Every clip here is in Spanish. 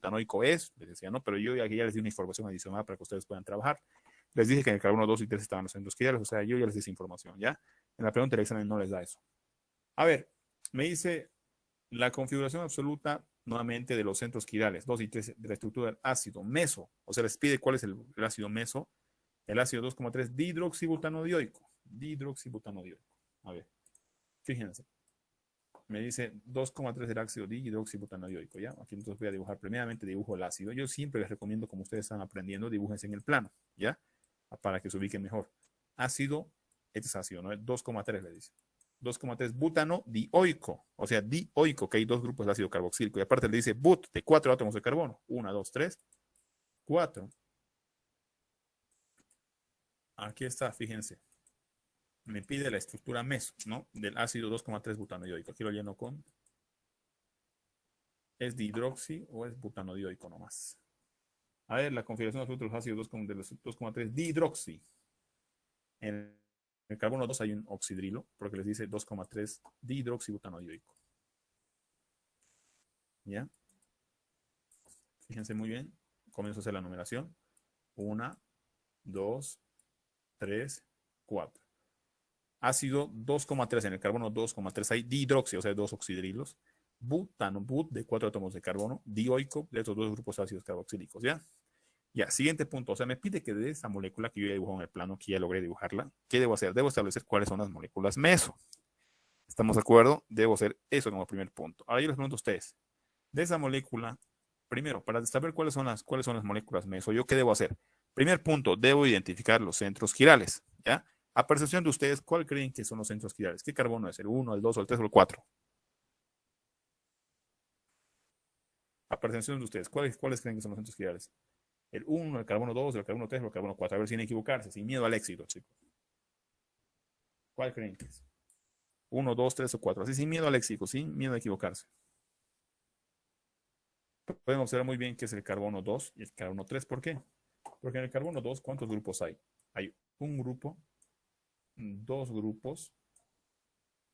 butanoico es, les decía, ¿no? Pero yo aquí ya les di una información adicional para que ustedes puedan trabajar. Les dije que en el carbono 2 y 3 estaban los centros quirales, o sea, yo ya les di esa información, ¿ya? En la pregunta del examen no les da eso. A ver, me dice la configuración absoluta nuevamente de los centros quirales, 2 y 3 de la estructura del ácido meso. O sea, les pide cuál es el ácido meso. El ácido 2,3 dihidroxibutanodioico. Dihidroxibutanodioico. A ver, fíjense. Me dice 2,3 del ácido dihidroxibutanodioico, ¿ya? Aquí entonces voy a dibujar, primeramente dibujo el ácido. Yo siempre les recomiendo, como ustedes están aprendiendo, dibújense en el plano, ¿ya? Para que se ubiquen mejor. Ácido, este es ácido, ¿no? 2,3 le dice. 2,3 butano dioico, o sea, dioico, que hay dos grupos de ácido carboxílico. Y aparte le dice but, de 4 átomos de carbono. 1, 2, 3, 4. Aquí está, fíjense. Me pide la estructura meso, ¿no? Del ácido 2,3 butano dioico. Aquí lo lleno con ¿es dihidroxi o es butanodioico nomás? A ver, la configuración absoluta de los ácidos 2,3 dihidroxi. En el carbono 2 hay un oxidrilo, porque les dice 2,3 dihidroxibutanodioico. ¿Ya? Fíjense muy bien. Comienzo a hacer la numeración. 1, 2, 3, 4. Ácido 2,3 en el carbono 2,3 hay dihidroxi, o sea, dos oxidrilos. Butano, but de 4 átomos de carbono, dioico de estos dos grupos ácidos carboxílicos, ¿ya? Ya, siguiente punto. O sea, me pide que de esa molécula que yo ya dibujé en el plano, que ya logré dibujarla, ¿qué debo hacer? Debo establecer cuáles son las moléculas meso. ¿Estamos de acuerdo? Debo hacer eso como primer punto. Ahora yo les pregunto a ustedes, de esa molécula, primero, para saber cuáles son las moléculas meso, ¿yo qué debo hacer? Primer punto, debo identificar los centros quirales, ¿ya? A percepción de ustedes, ¿cuál creen que son los centros quirales? ¿Qué carbono es? ¿El 1, el 2, el 3 o el 4? A percepción de ustedes, ¿cuáles creen que son los centros quirales? El 1, el carbono 2, el carbono 3 o el carbono 4. A ver, sin equivocarse, sin miedo al éxito, chicos. ¿Cuál creen que es? 1, 2, 3 o 4. Así sin miedo al éxito, sin miedo a equivocarse. Pueden observar muy bien que es el carbono 2 y el carbono 3. ¿Por qué? Porque en el carbono 2, ¿cuántos grupos hay? Hay un grupo, dos grupos,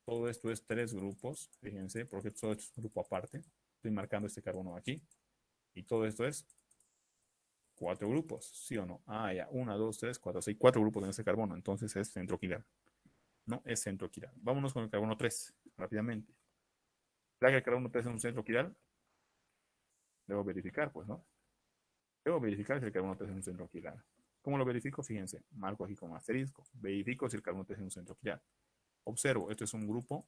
todo esto es tres grupos, fíjense, porque todo esto es un grupo aparte. Estoy marcando este carbono aquí. Y todo esto es cuatro grupos, ¿sí o no? Ah, ya, 1, 2, 3, 4, 6, cuatro grupos en este carbono. Entonces es centro quiral. No es centro quiral. Vámonos con el carbono 3, rápidamente. ¿Será que el carbono 3 es un centro quiral? Debo verificar, pues, ¿no? Debo verificar si el carbono 3 es un centro quiral. ¿Cómo lo verifico? Fíjense, marco aquí con asterisco. Verifico si el carbono 3 es un centro quiral. Observo, esto es un grupo,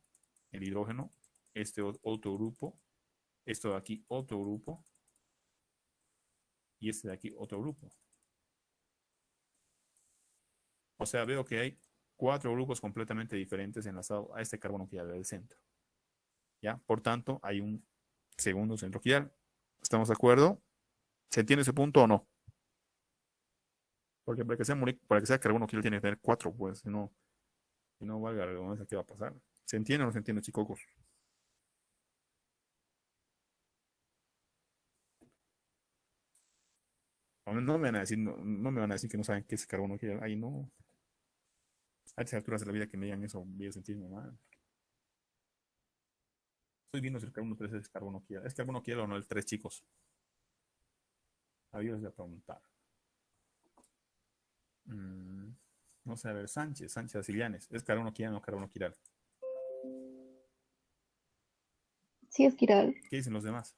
el hidrógeno, este otro grupo, esto de aquí otro grupo y este de aquí otro grupo. O sea, veo que hay cuatro grupos completamente diferentes enlazados a este carbono quiral del centro. ¿Ya? Por tanto, hay un segundo centro quiral. ¿Estamos de acuerdo? ¿Se entiende ese punto o no? Porque para que sea carbono quiral tiene que tener cuatro, pues, si no valga la redundancia, ¿qué va a pasar? ¿Se entiende o no se entiende, chicos? No me van a decir, no me van a decir que no saben qué es carbono quiral. Ay, no. A estas alturas de la vida que me digan eso, voy a sentirme mal. Estoy viendo si el carbono 3 es carbono quiral. ¿Es carbono quiral o no el 3, chicos? A Dios les voy a preguntar. Mm, no sé, a ver, Sánchez Asillanes. ¿Es carbono quiral o no carbono quiral? Sí, es Kiral. ¿Qué dicen los demás?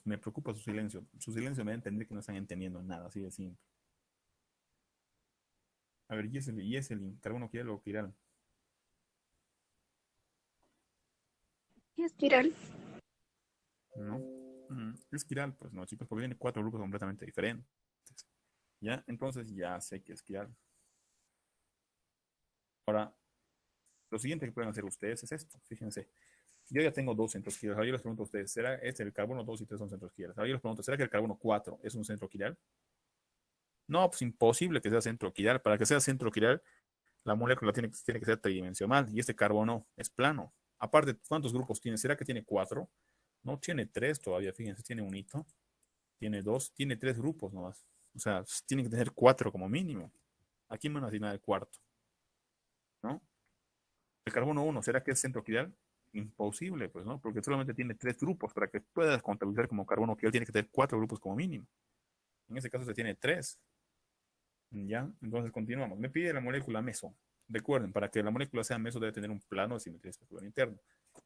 Me preocupa su silencio. Su silencio me da a entender que no están entendiendo nada, así de simple. A ver, Yeselin, carbono quiral o quiral. Sí, es Kiral. ¿No? Es quiral, pues no, chicos, porque tiene cuatro grupos completamente diferentes. ¿Ya? Entonces ya sé que es quiral. Ahora, lo siguiente que pueden hacer ustedes es esto. Fíjense. Yo ya tengo dos centros quirales. Ahora yo les pregunto a ustedes, ¿será este el carbono 2 y 3 son centros quirales? Ahora yo les pregunto, ¿será que el carbono 4 es un centro quiral? No, pues imposible que sea centro quiral. Para que sea centro quiral, la molécula tiene que ser tridimensional y este carbono es plano. Aparte, ¿cuántos grupos tiene? ¿Será que tiene cuatro? No tiene tres todavía, fíjense, tiene un hito, tiene dos, tiene tres grupos nomás. O sea, tiene que tener cuatro como mínimo. Aquí me van a asignar el cuarto, ¿no? El carbono uno, ¿será que es centro quiral? Imposible, pues, ¿no? Porque solamente tiene 3 grupos. Para que puedas contabilizar como carbono quiral, tiene que tener 4 grupos como mínimo. En este caso se tiene 3. ¿Ya? Entonces continuamos. Me pide la molécula meso. Recuerden, para que la molécula sea meso debe tener un plano de simetría especular interno.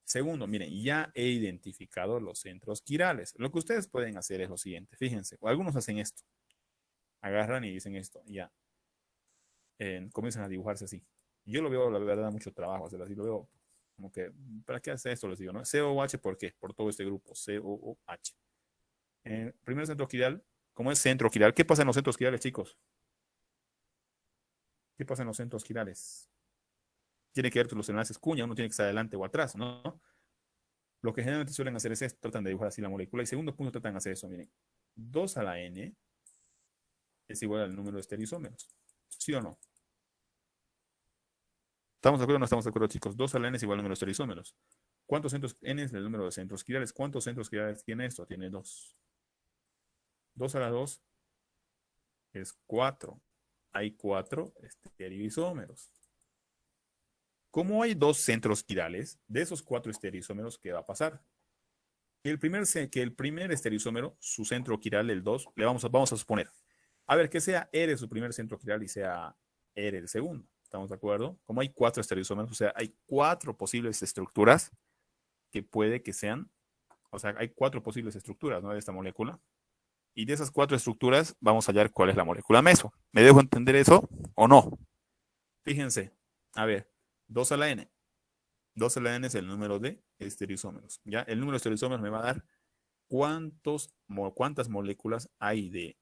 Segundo, miren, ya he identificado los centros quirales. Lo que ustedes pueden hacer es lo siguiente. Fíjense, o algunos hacen esto. Agarran y dicen esto. Ya. Comienzan a dibujarse así. Yo lo veo, la verdad, mucho trabajo hacer así. Lo veo como que, ¿para qué hace esto? Les digo, ¿no? COH, ¿por qué? Por todo este grupo. COOH. Primer centro quiral. ¿Cómo es centro quiral? ¿Qué pasa en los centros quirales, chicos? ¿Qué pasa en los centros quirales? Tiene que ver con los enlaces cuña, uno tiene que estar adelante o atrás, ¿no? Lo que generalmente suelen hacer es esto, tratan de dibujar así la molécula. Y segundo punto, tratan de hacer eso, miren. 2 a la N es igual al número de estereoisómeros. ¿Sí o no? ¿Estamos de acuerdo o no estamos de acuerdo, chicos? 2 a la N es igual al número de estereoisómeros. ¿Cuántos centros N es el número de centros quirales? ¿Cuántos centros quirales tiene esto? Tiene 2. 2 a la 2 es 4. Hay 4 estereoisómeros. Como hay 2 centros quirales, de esos 4 estereoisómeros, ¿qué va a pasar? Que el primer estereoisómero, su centro quiral, el 2, vamos a suponer. A ver, que sea R su primer centro quiral y sea R el segundo. ¿Estamos de acuerdo? Como hay 4 estereoisómeros, o sea, hay 4 posibles estructuras que puede que sean, o sea, hay 4 posibles estructuras, ¿no? De esta molécula. Y de esas 4 estructuras vamos a hallar cuál es la molécula meso. ¿Me dejo entender eso o no? Fíjense, a ver, 2 a la N. 2 a la N es el número de estereoisómeros. ¿Ya? El número de estereoisómeros me va a dar cuántas moléculas hay de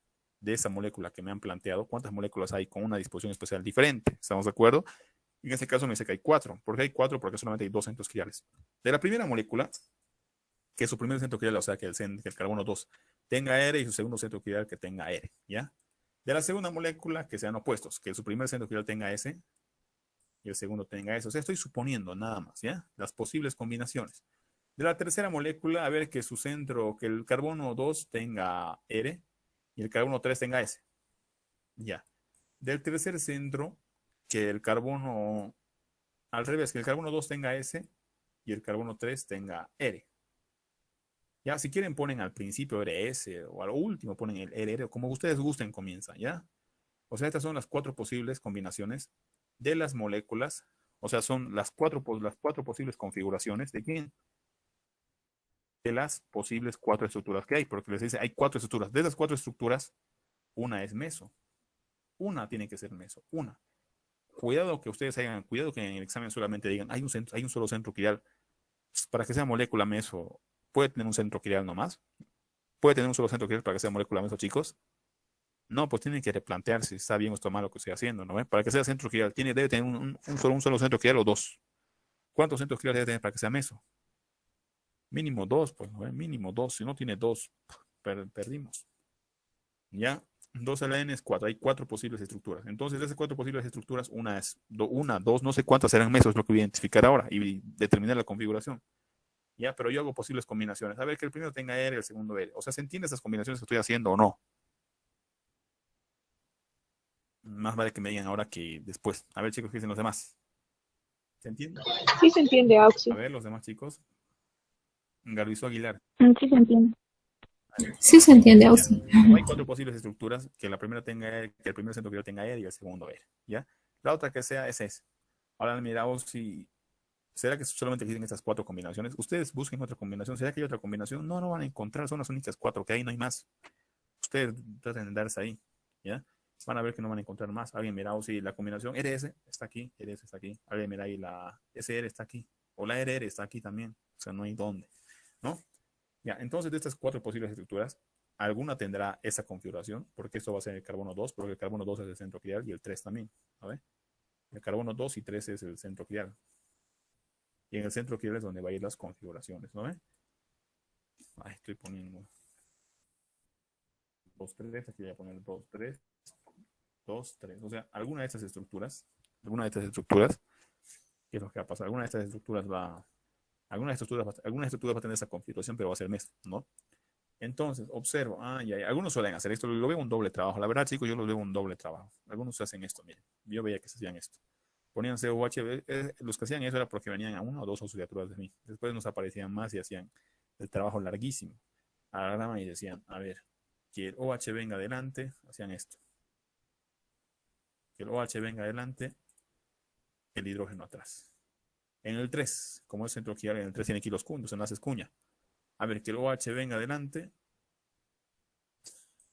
esa molécula que me han planteado, cuántas moléculas hay con una disposición especial diferente. ¿Estamos de acuerdo? En este caso me dice que hay 4. ¿Por qué hay 4? Porque solamente hay 2 centros quirales. De la primera molécula, que su primer centro quiral, o sea, que el carbono 2 tenga R y su segundo centro quiral que tenga R. ¿Ya? De la segunda molécula, que sean opuestos, que su primer centro quiral tenga S y el segundo tenga S. O sea, estoy suponiendo nada más, ¿ya? Las posibles combinaciones. De la tercera molécula, a ver que su centro, que el carbono 2 tenga R y el carbono 3 tenga S. Ya. Del tercer centro, que el carbono, al revés, que el carbono 2 tenga S y el carbono 3 tenga R. Ya, si quieren ponen al principio RS o al último ponen el RR, como ustedes gusten comienza, ¿ya? O sea, estas son las 4 posibles combinaciones de las moléculas, o sea, son las 4 posibles configuraciones de quién, de las posibles 4 estructuras que hay, porque les dice, hay 4 estructuras. De esas 4 estructuras, una es meso. Una tiene que ser meso. Una. Cuidado que ustedes hagan, cuidado que en el examen solamente digan, hay un solo centro quiral. Para que sea molécula meso, puede tener un centro quiral nomás. Puede tener un solo centro quiral para que sea molécula meso, chicos. No, pues tienen que replantearse si está bien o está mal lo que estoy haciendo, ¿no? Para que sea centro quiral, debe tener un solo centro quiral o 2. ¿Cuántos centros quirales debe tener para que sea meso? Mínimo 2, pues, ¿no? Mínimo 2. Si no tiene 2, perdimos. ¿Ya? 2 a la N es 4. Hay 4 posibles estructuras. Entonces, de esas 4 posibles estructuras, una es, una, 2, no sé cuántas serán mesos, es lo que voy a identificar ahora y determinar la configuración. ¿Ya? Pero yo hago posibles combinaciones. A ver, que el primero tenga R, el segundo R. O sea, ¿se entiende esas combinaciones que estoy haciendo o no? Más vale que me digan ahora que después. A ver, chicos, ¿qué dicen los demás? ¿Se entiende? Sí se entiende, A Auxi. ver, los demás chicos. Garbizo Aguilar. Sí se entiende. A ver, Sí se entiende, ya. Auxi. Como hay 4 posibles estructuras, que la primera tenga R, que el primer centro quiral tenga R y el segundo R. ¿Ya? La otra que sea es esa. Ahora miramos si. ¿Será que solamente existen estas 4 combinaciones? Ustedes busquen otra combinación. ¿Será que hay otra combinación? No, no van a encontrar. Son las únicas 4 que hay, no hay más. Ustedes traten de darse ahí. ¿Ya? Van a ver que no van a encontrar más. Alguien mira, si la combinación RS está aquí, RS está aquí. Alguien mira ahí la SR está aquí. O la RR está aquí también. O sea, no hay dónde. ¿No? Ya, entonces de estas 4 posibles estructuras, alguna tendrá esa configuración, porque esto va a ser el carbono 2, porque el carbono 2 es el centro quiral y el 3 también. ¿A ver? El carbono 2 y 3 es el centro quiral. Y en el centro quiral es donde va a ir las configuraciones. ¿No ve? Ahí estoy poniendo 2, 3. Aquí voy a poner 2, 3. 2, 3. O sea, alguna de estas estructuras, ¿qué es lo que va a pasar? Algunas estructuras va a tener esa configuración, pero va a ser mes, ¿no? Entonces, observo, algunos suelen hacer esto, lo veo un doble trabajo. La verdad, chicos, yo lo veo un doble trabajo. Algunos hacen esto, miren, yo veía que se hacían esto. Ponían COH, los que hacían eso era porque venían a una o dos asociaturas de mí. Después nos aparecían más y hacían el trabajo larguísimo. Agarraban y decían, a ver, que el OH venga adelante, hacían esto. Que el OH venga adelante, el hidrógeno atrás. En el 3, como es centro quiral, en el 3 tiene aquí los puntos, enlaces cuña. A ver, que el OH venga adelante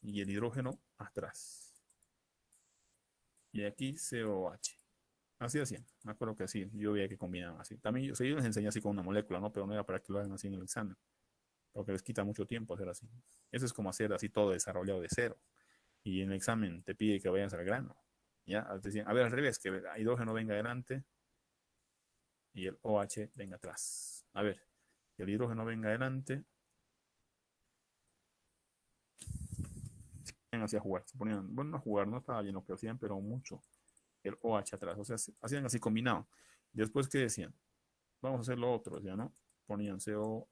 y el hidrógeno atrás. Y aquí COH. Así hacían. Me acuerdo que así, yo veía que combinaban así. También yo les enseñé así con una molécula, ¿no? Pero no era para que lo hagan así en el examen. Porque les quita mucho tiempo hacer así. Eso es como hacer así todo desarrollado de cero. Y en el examen te pide que vayas al grano. ¿Ya? Decían, a ver, al revés, que el hidrógeno venga adelante y el OH venga atrás. A ver, que el hidrógeno venga adelante. Hacían jugar, se ponían, bueno, no a jugar, no estaba bien lo que hacían, pero mucho. El OH atrás, o sea, hacían así combinado. Después, ¿qué decían? Vamos a hacer lo otro, ¿ya no? Ponían COH,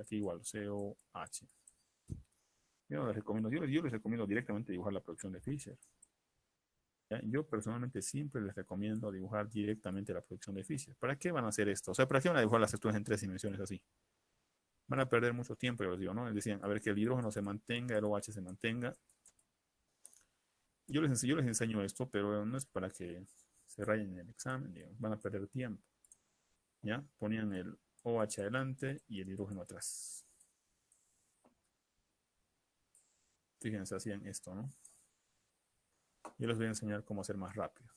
aquí igual, COH. Yo les recomiendo directamente dibujar la producción de Fischer. ¿Ya? Yo personalmente siempre les recomiendo dibujar directamente la producción de Fischer. ¿Para qué van a hacer esto? O sea, ¿para qué van a dibujar las estructuras en 3 dimensiones así? Van a perder mucho tiempo, yo les digo, ¿no? Les decían, a ver, que el hidrógeno se mantenga, el OH se mantenga. Yo les enseño esto, pero no es para que se rayen en el examen, digamos. Van a perder tiempo. ¿Ya? Ponían el OH adelante y el hidrógeno atrás. Fíjense, hacían esto, ¿no? Yo les voy a enseñar cómo hacer más rápido.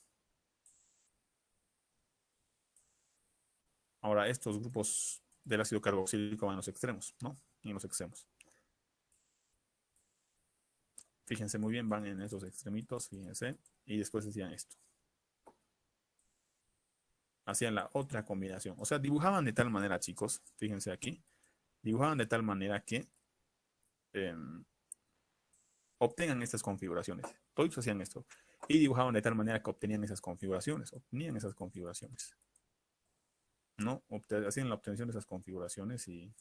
Ahora, estos grupos del ácido carboxílico van en los extremos, ¿no? En los extremos. Fíjense muy bien, van en esos extremitos, fíjense. Y después hacían esto. Hacían la otra combinación. O sea, dibujaban de tal manera, chicos, fíjense aquí. Dibujaban de tal manera que eh, obtengan estas configuraciones. Todos hacían esto. Y dibujaban de tal manera que obtenían esas configuraciones. Obtenían esas configuraciones. ¿No? Hacían la obtención de esas configuraciones y...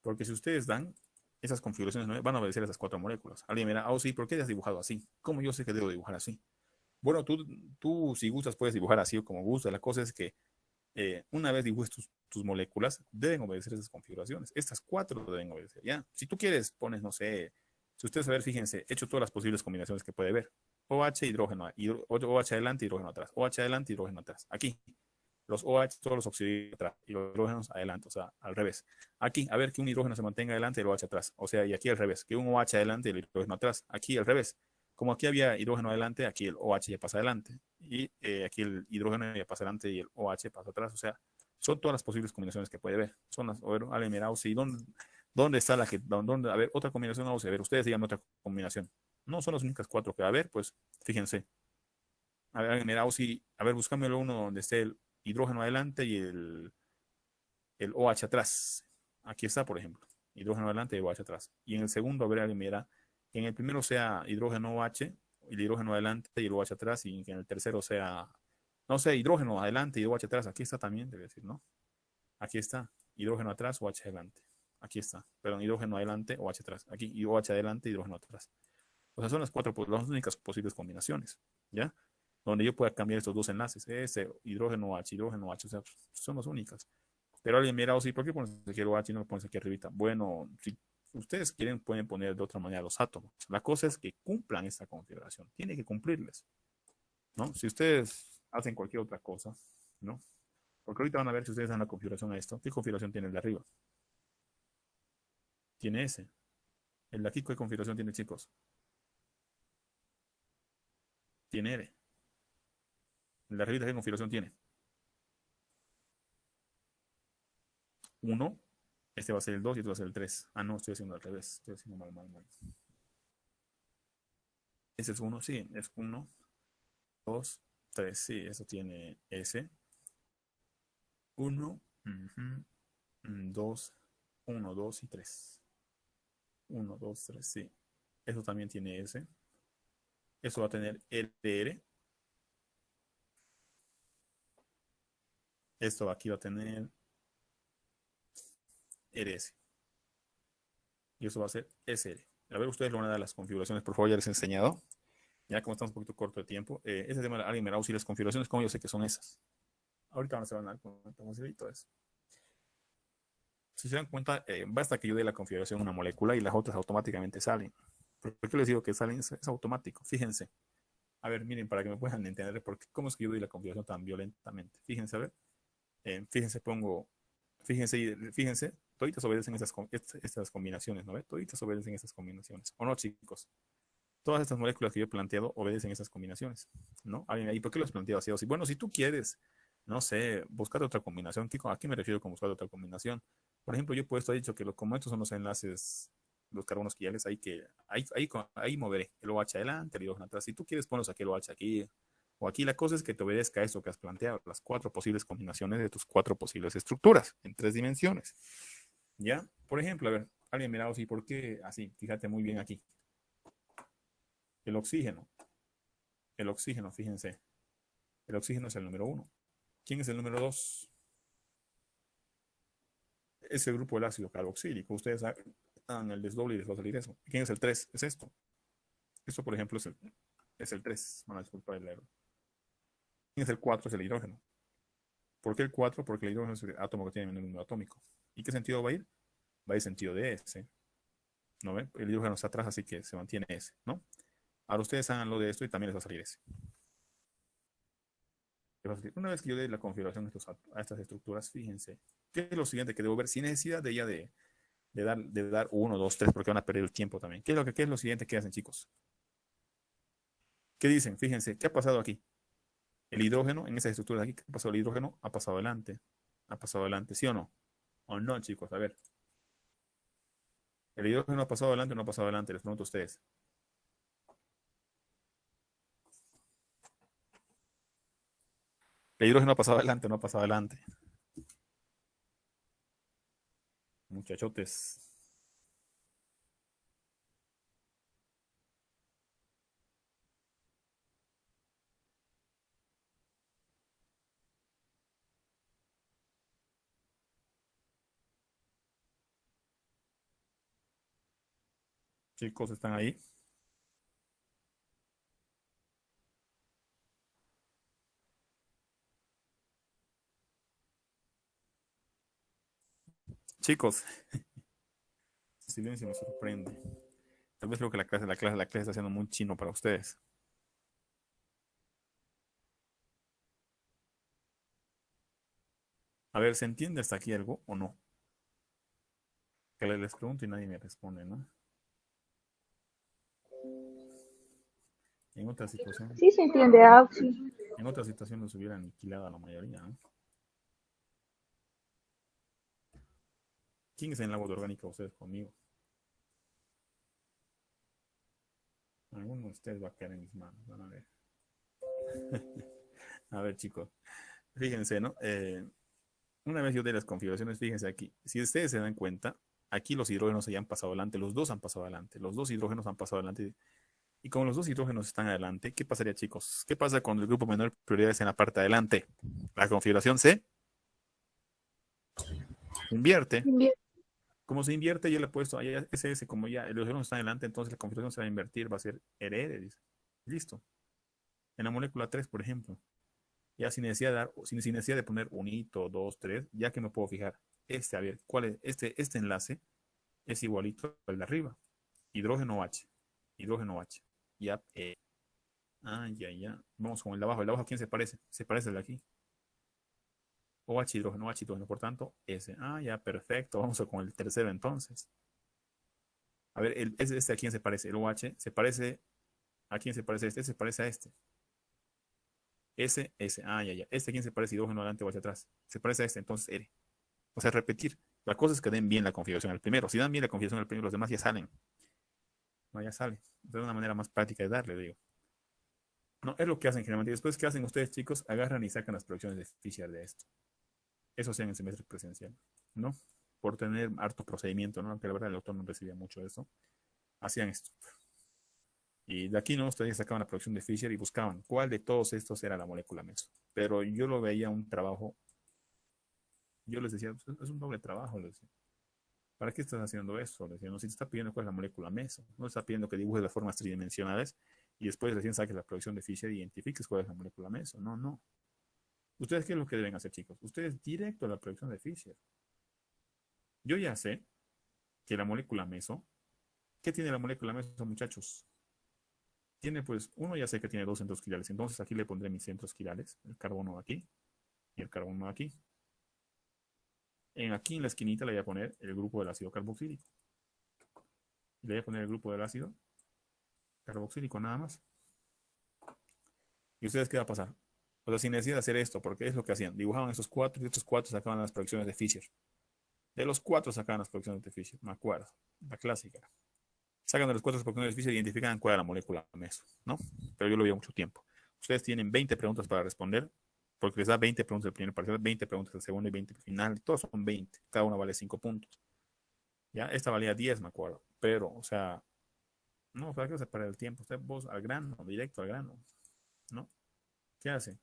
Porque si ustedes dan esas configuraciones, ¿no? Van a obedecer esas 4 moléculas. Alguien me dirá, oh sí, ¿por qué has dibujado así? ¿Cómo yo sé que debo dibujar así? Bueno, tú si gustas puedes dibujar así o como gustas. La cosa es que una vez dibujes tus moléculas, deben obedecer esas configuraciones. Estas 4 deben obedecer, ¿ya? Si tú quieres, pones, no sé, si ustedes a ver, fíjense, he hecho todas las posibles combinaciones que puede ver. OH, hidrógeno, OH adelante, hidrógeno atrás. OH adelante, hidrógeno atrás. Aquí, los OH, todos los oxígenos atrás y los hidrógenos adelante, o sea, al revés. Aquí, a ver que un hidrógeno se mantenga adelante y el OH atrás. O sea, y aquí al revés, que un OH adelante y el hidrógeno atrás. Aquí al revés. Como aquí había hidrógeno adelante, aquí el OH ya pasa adelante. Y aquí el hidrógeno ya pasa adelante y el OH pasa atrás. O sea, son todas las posibles combinaciones que puede ver. Son las, a ver, alguien mira, sí, ¿dónde está la que, a ver, otra combinación, vamos a ver, ustedes digan otra combinación. No son las únicas 4 que va a haber, pues fíjense. A ver, alguien mira, sí, a ver, búscamelo uno donde esté el hidrógeno adelante y el OH atrás. Aquí está, por ejemplo, hidrógeno adelante y OH atrás. Y en el segundo, a ver, alguien mira, que en el primero sea hidrógeno OH, el hidrógeno adelante y el OH atrás, y que en el tercero sea, no sé, hidrógeno adelante y OH atrás. Aquí está también, debe decir, ¿no? Aquí está, hidrógeno atrás, OH adelante. Aquí está, perdón, hidrógeno adelante, OH atrás. Aquí, y OH adelante, hidrógeno atrás. O sea, son las únicas posibles combinaciones, ¿ya? Donde yo pueda cambiar estos dos enlaces, ese hidrógeno OH, o sea, son las únicas. Pero alguien mira, o sí, ¿por qué pones aquí el OH y no lo pones aquí arribita? Bueno, si ustedes quieren, pueden poner de otra manera los átomos. La cosa es que cumplan esta configuración. Tiene que cumplirles, ¿no? Si ustedes hacen cualquier otra cosa, ¿no? Porque ahorita van a ver si ustedes dan la configuración a esto. ¿Qué configuración tiene el de arriba? Tiene ese. El de aquí, ¿qué configuración tiene, chicos? Tiene R. El de arriba, ¿qué configuración tiene? 1. Este va a ser el 2 y este va a ser el 3. Ah, no, estoy haciendo al revés. Estoy haciendo mal. Ese es 1, sí, es 1, 2, 3, sí, eso tiene S. 1, 2, 1, 2 y 3. 1, 2, 3, sí. Eso también tiene S. Eso va a tener LR. Esto aquí va a tener RS. Y eso va a ser SL. A ver, ustedes lo van a dar las configuraciones, por favor, ya les he enseñado. Ya como estamos un poquito corto de tiempo, ese tema, alguien me da auxilios configuraciones, como yo sé que son esas. Ahorita van a se van a dar cuenta facilito eso. Si se dan cuenta, basta que yo dé la configuración a una molécula y las otras automáticamente salen. ¿Por qué les digo que salen? Es automático. Fíjense. A ver, miren, para que me puedan entender por qué, cómo es que yo doy la configuración tan violentamente. Fíjense, a ver. Fíjense, fíjense, toditas obedecen estas combinaciones, ¿no ve? Toditas obedecen estas combinaciones. ¿O no, chicos? Todas estas moléculas que yo he planteado obedecen esas combinaciones, ¿no? Alguien ahí, ¿por qué los he planteado así? O así? Bueno, si tú quieres, no sé, buscar otra combinación, ¿a qué me refiero con buscar otra combinación? Por ejemplo, yo he puesto, he dicho que como estos son los enlaces, los carbonos quiales, ahí moveré el OH adelante, el hidrógeno atrás. Si tú quieres, ponlos aquí el OH aquí, o aquí la cosa es que te obedezca a eso que has planteado, las cuatro posibles combinaciones de tus cuatro posibles estructuras en tres dimensiones. ¿Ya? Por ejemplo, a ver, alguien mira así, ¿por qué así? Fíjate muy bien aquí. El oxígeno. El oxígeno, fíjense. El oxígeno es el número uno. ¿Quién es el número dos? Es el grupo del ácido carboxílico. Ustedes hagan el desdoble y les va a salir eso. ¿Quién es el 3? Es esto. Esto, por ejemplo, es el 3. Van a disculpar el error. ¿Quién es el 4? Es el hidrógeno. ¿Por qué el 4? Porque el hidrógeno es el átomo que tiene menor número atómico. ¿Y qué sentido va a ir? Va a ir sentido de S. ¿No ven? El hidrógeno está atrás, así que se mantiene S, ¿no? Ahora ustedes hagan lo de esto y también les va a salir S. Una vez que yo dé la configuración a estas estructuras, fíjense, ¿qué es lo siguiente que debo ver? Sin necesidad de ella de dar 1, 2, 3, porque van a perder el tiempo también. ¿Qué es lo siguiente que hacen, chicos? ¿Qué dicen? Fíjense, ¿qué ha pasado aquí? El hidrógeno, en esa estructura de aquí, ¿qué ha pasado? El hidrógeno ha pasado adelante. Ha pasado adelante, ¿sí o no? ¿O no, chicos? A ver. ¿El hidrógeno ha pasado adelante o no ha pasado adelante? Les pregunto a ustedes. ¿El hidrógeno ha pasado adelante o no ha pasado adelante? Muchachotes. Chicos, ¿están ahí? Chicos, el silencio me sorprende. Tal vez creo que la clase está siendo muy chino para ustedes. A ver, ¿se entiende hasta aquí algo o no? Que les pregunto y nadie me responde, ¿no? En otra situación, Sí se entiende, Auxi. en otra situación nos hubiera aniquilado a la mayoría, ¿no? ¿Quién es en el agua de orgánica ustedes conmigo? Alguno de ustedes va a caer en mis manos, van a ver. A ver, chicos, fíjense, ¿no? Una vez yo de las configuraciones, fíjense aquí, si ustedes se dan cuenta, aquí los hidrógenos ya han pasado adelante, los dos han pasado adelante, los dos hidrógenos han pasado adelante. Y como los dos hidrógenos están adelante, ¿qué pasaría, chicos? ¿Qué pasa con el grupo menor de prioridades en la parte de adelante? La configuración se invierte. Bien. Como se invierte, yo le he puesto ahí SS, como ya el hidrógeno está adelante, entonces la configuración se va a invertir, va a ser herede, dice. Listo. En la molécula 3, por ejemplo, ya sin necesidad de poner un hito, dos, tres, ya que me puedo fijar, a ver, ¿cuál es? Este enlace es igualito al de arriba. Hidrógeno H. Hidrógeno H. Ya, ya. Vamos con el de abajo. ¿El de abajo a quién se parece? Se parece al de aquí. OH, hidrógeno, OH, hidrógeno. Por tanto, S. Ya, perfecto. Vamos con el tercero entonces. A ver, este a quién se parece. El OH se parece. ¿A quién se parece este? Se parece a este. S. Ya. Este a quién se parece. Hidrógeno adelante o hacia atrás. Se parece a este. Entonces, R. O sea, repetir. La cosa es que den bien la configuración al primero. Si dan bien la configuración al primero, los demás ya salen. No, ya sale. De una manera más práctica de darle, digo. No, es lo que hacen generalmente. Después, ¿qué hacen ustedes, chicos? Agarran y sacan las producciones de Fisher de esto. Eso sea en el semestre presencial, ¿no? Por tener harto procedimiento, ¿no? Que la verdad el autor no recibía mucho de eso. Hacían esto. Y de aquí, ¿no? Ustedes sacaban la producción de Fisher y buscaban cuál de todos estos era la molécula meso. Pero yo lo veía un trabajo. Yo les decía, pues, es un doble trabajo, les decía. ¿Para qué estás haciendo esto? Les decía, no, si te está pidiendo cuál es la molécula meso, no te está pidiendo que dibujes las formas tridimensionales y después recién saques la producción de Fischer y identifiques cuál es la molécula meso. No, no. ¿Ustedes qué es lo que deben hacer, chicos? Ustedes directo a la producción de Fischer. Yo ya sé que la molécula meso, ¿qué tiene la molécula meso, muchachos? Tiene, pues, uno ya sé que tiene dos centros quirales. Entonces aquí le pondré mis centros quirales, el carbono aquí y el carbono aquí. Aquí en la esquinita le voy a poner el grupo del ácido carboxílico. Le voy a poner el grupo del ácido carboxílico nada más. ¿Y ustedes qué va a pasar? O sea, sin necesidad de hacer esto, porque es lo que hacían. Dibujaban estos cuatro y estos cuatro sacaban las proyecciones de Fischer. De los cuatro sacaban las proyecciones de Fischer, me acuerdo. La clásica. Sacan de los cuatro proyecciones de Fischer y identifican cuál es la molécula meso, ¿no? Pero yo lo vi mucho tiempo. Ustedes tienen 20 preguntas para responder, porque les da 20 preguntas el primer parcial, 20 preguntas el segundo y 20 el final. Todos son 20. Cada una vale 5 puntos. Ya, esta valía 10, me acuerdo. Pero, o sea, no, ¿para qué se para el tiempo? Usted vos al grano, directo al grano, ¿no? ¿Qué hace?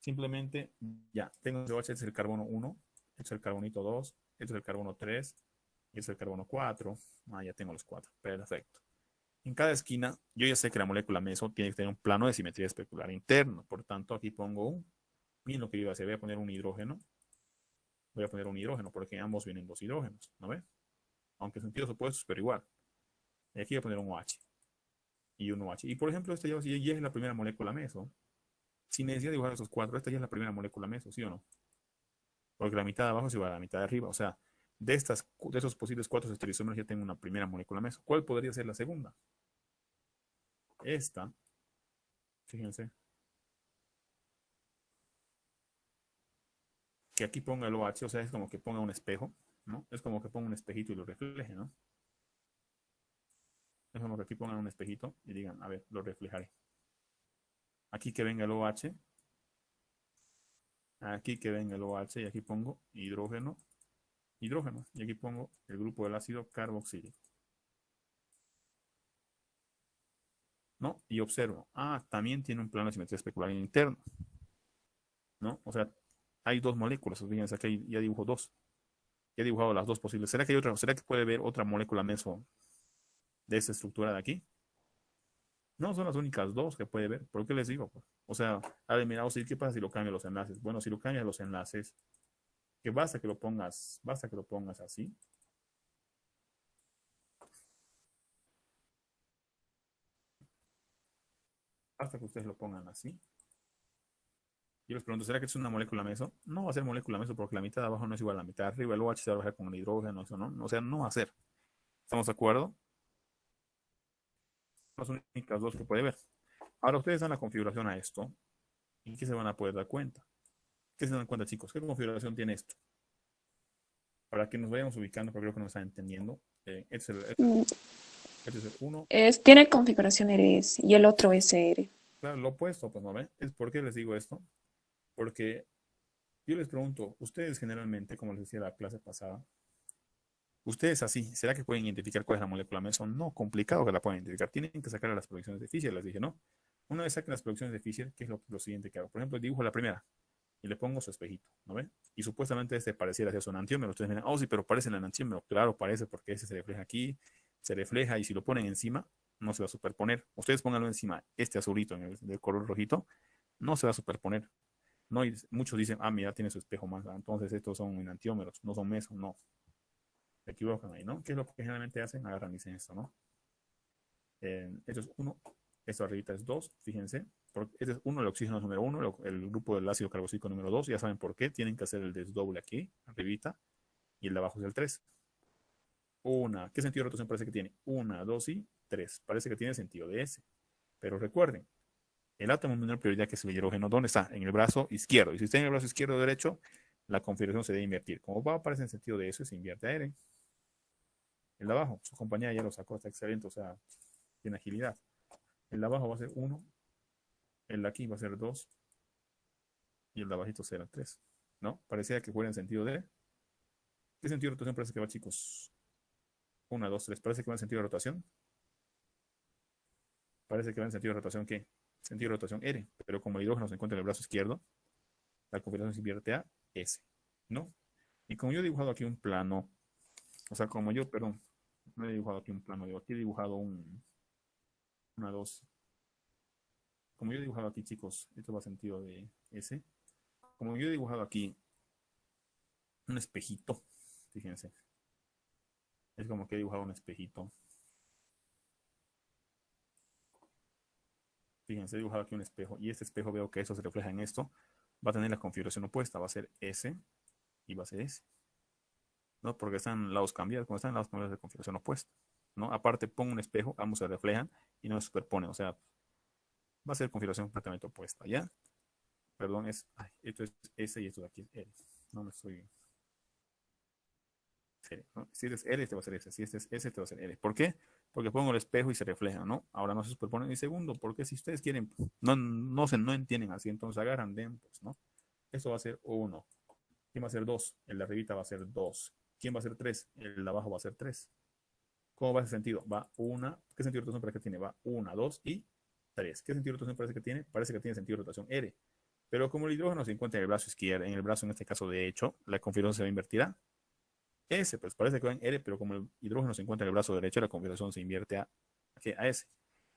Simplemente, ya, tengo este es el carbono 1, este es el carbonito 2, este es el carbono 3, y este es el carbono 4. Ah, ya tengo los 4. Perfecto. En cada esquina, yo ya sé que la molécula meso tiene que tener un plano de simetría especular interno. Por tanto, aquí pongo miren lo que iba a hacer, voy a poner un hidrógeno. Voy a poner un hidrógeno, porque ambos vienen dos hidrógenos, ¿no ve? Aunque en sentidos opuestos, pero igual. Y aquí voy a poner un OH y un OH. Y por ejemplo, esta ya es la primera molécula meso. Sin necesidad de dibujar esos cuatro, esta ya es la primera molécula meso, ¿sí o no? Porque la mitad de abajo es igual a la mitad de arriba. O sea, de esos posibles cuatro estereoisómeros ya tengo una primera molécula meso. ¿Cuál podría ser la segunda? Esta, fíjense, que aquí ponga el OH, o sea, es como que ponga un espejo, ¿no? Es como que ponga un espejito y lo refleje, ¿no? Es como que aquí pongan un espejito y digan, a ver, lo reflejaré. Aquí que venga el OH, aquí que venga el OH y aquí pongo hidrógeno, hidrógeno, y aquí pongo el grupo del ácido carboxílico, ¿no? Y observo, también tiene un plano de simetría especular interno, ¿no? O sea, hay dos moléculas, fíjense, aquí ya dibujo dos. Ya he dibujado las dos posibles. ¿Será que hay otra? ¿Será que puede haber otra molécula meso de esta estructura de aquí? No, son las únicas dos que puede ver. ¿Por qué les digo? Pues? O sea, además, ¿qué pasa si lo cambian los enlaces? Bueno, si lo cambian los enlaces, que basta que lo pongas así. Basta que ustedes lo pongan así. Yo les pregunto, ¿será que es una molécula meso? No va a ser molécula meso porque la mitad de abajo no es igual a la mitad de arriba. El OH se va a bajar con el hidrógeno, eso no. O sea, no va a ser. ¿Estamos de acuerdo? Son las únicas dos que puede ver. Ahora ustedes dan la configuración a esto. ¿Y qué se van a poder dar cuenta? ¿Qué se dan cuenta, chicos? ¿Qué configuración tiene esto? Para que nos vayamos ubicando, porque creo que no están entendiendo. Mm, Este es el 1. Tiene configuración RS y el otro SR. Claro, lo opuesto, pues no ve. ¿Por qué les digo esto? Porque yo les pregunto, ustedes generalmente, como les decía la clase pasada, ustedes así, ¿será que pueden identificar cuál es la molécula meso? No, complicado que la puedan identificar. Tienen que sacar las producciones de Fischer, les dije, ¿no? Una vez saquen las producciones de Fischer, ¿qué es lo siguiente que hago? Por ejemplo, dibujo la primera y le pongo su espejito, ¿no ven? Y supuestamente este pareciera ser un enantiómero. Ustedes miran, oh, sí, pero parece el enantiómero. Claro, parece porque ese se refleja aquí, se refleja y si lo ponen encima, no se va a superponer. Ustedes pónganlo encima, este azulito en el de color rojito, no se va a superponer. No, y muchos dicen, mira, tiene su espejo más, entonces estos son enantiómeros, no son mesos, no. Se equivocan ahí, ¿no? ¿Qué es lo que generalmente hacen? Agarran y dicen esto, ¿no? Esto es 1, esto arribita es 2, fíjense. Este es 1, el oxígeno es número 1, el grupo del ácido carboxílico número 2, ya saben por qué, tienen que hacer el desdoble aquí, arribita, y el de abajo es el 3. ¿Qué sentido de rotación parece que tiene? 1, 2 y 3. Parece que tiene sentido de S. Pero recuerden, el átomo de menor prioridad que es el hidrógeno, ¿dónde está? En el brazo izquierdo. Y si está en el brazo izquierdo o derecho, la configuración se debe invertir. Como va a aparecer en sentido de S, se invierte a R. El de abajo, su compañera ya lo sacó, está excelente, o sea, tiene agilidad. El de abajo va a ser 1, el de aquí va a ser 2 y el de abajito será 3. ¿No? Parecía que fuera en sentido de... ¿Qué sentido de rotación parece que va, chicos? 1, 2, 3. ¿Parece que va en sentido de rotación? Parece que va en sentido de rotación, ¿qué? Sentido de rotación R. Pero como el hidrógeno se encuentra en el brazo izquierdo, la configuración se invierte a S. ¿No? Y como yo he dibujado aquí un plano, o sea, perdón, no he dibujado aquí un plano, aquí he dibujado una 2. como yo he dibujado aquí, chicos, esto va sentido de S. Como yo he dibujado aquí un espejito, fíjense, es como que he dibujado un espejito. Fíjense, he dibujado aquí un espejo y este espejo veo que eso se refleja en esto. Va a tener la configuración opuesta, va a ser S y va a ser S. ¿No? Porque están lados cambiados, como están lados cambiados de configuración opuesta. ¿No? Aparte, pongo un espejo, ambos se reflejan y no se superponen. O sea, va a ser configuración completamente opuesta. ¿Ya? Perdón, esto es S y esto de aquí es L. No me estoy. L, ¿no? Si este es L, este va a ser S. Si este es S, este va a ser L. ¿Por qué? Porque pongo el espejo y se refleja, ¿no? Ahora no se superponen. Y segundo, porque si ustedes quieren, no entienden así, entonces agarran den, pues, ¿no? Esto va a ser 1. ¿Quién va a ser 2? El de arribita va a ser 2. ¿Quién va a ser 3? El de abajo va a ser 3. ¿Cómo va ese sentido? Va una. ¿Qué sentido de rotación parece que tiene? Va 1, 2 y 3. ¿Qué sentido de rotación parece que tiene? Parece que tiene sentido de rotación R. Pero como el hidrógeno se encuentra en el brazo izquierdo, en el brazo en este caso derecho, la configuración se va a invertir a S. Pues parece que va en R, pero como el hidrógeno se encuentra en el brazo derecho, la configuración se invierte a S.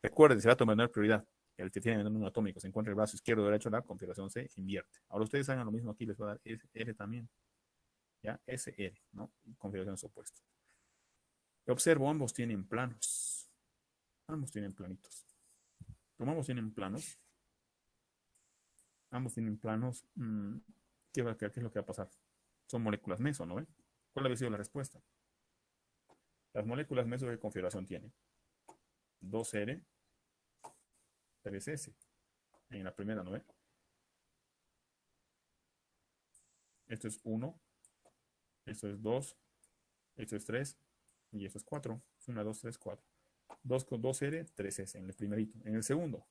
Recuerden, se va a tomar prioridad. El que tiene menor número atómico se encuentra en el brazo izquierdo o derecho, la configuración se invierte. Ahora ustedes hagan lo mismo aquí, les va a dar R también. ¿Ya? SR, ¿no? Configuraciones opuestas. Observo, ambos tienen planos. Ambos tienen planitos. Como ambos tienen planos, ¿qué es lo que va a pasar? Son moléculas meso, ¿no ven? ¿Cuál había sido la respuesta? Las moléculas meso, ¿qué configuración tienen? 2R, 3S. En la primera, ¿no ven? Esto es 1, esto es 2, esto es 3 y esto es 4. Es 1, 2, 3, 4. 2 con 2R, 3S en el primerito. En el segundo,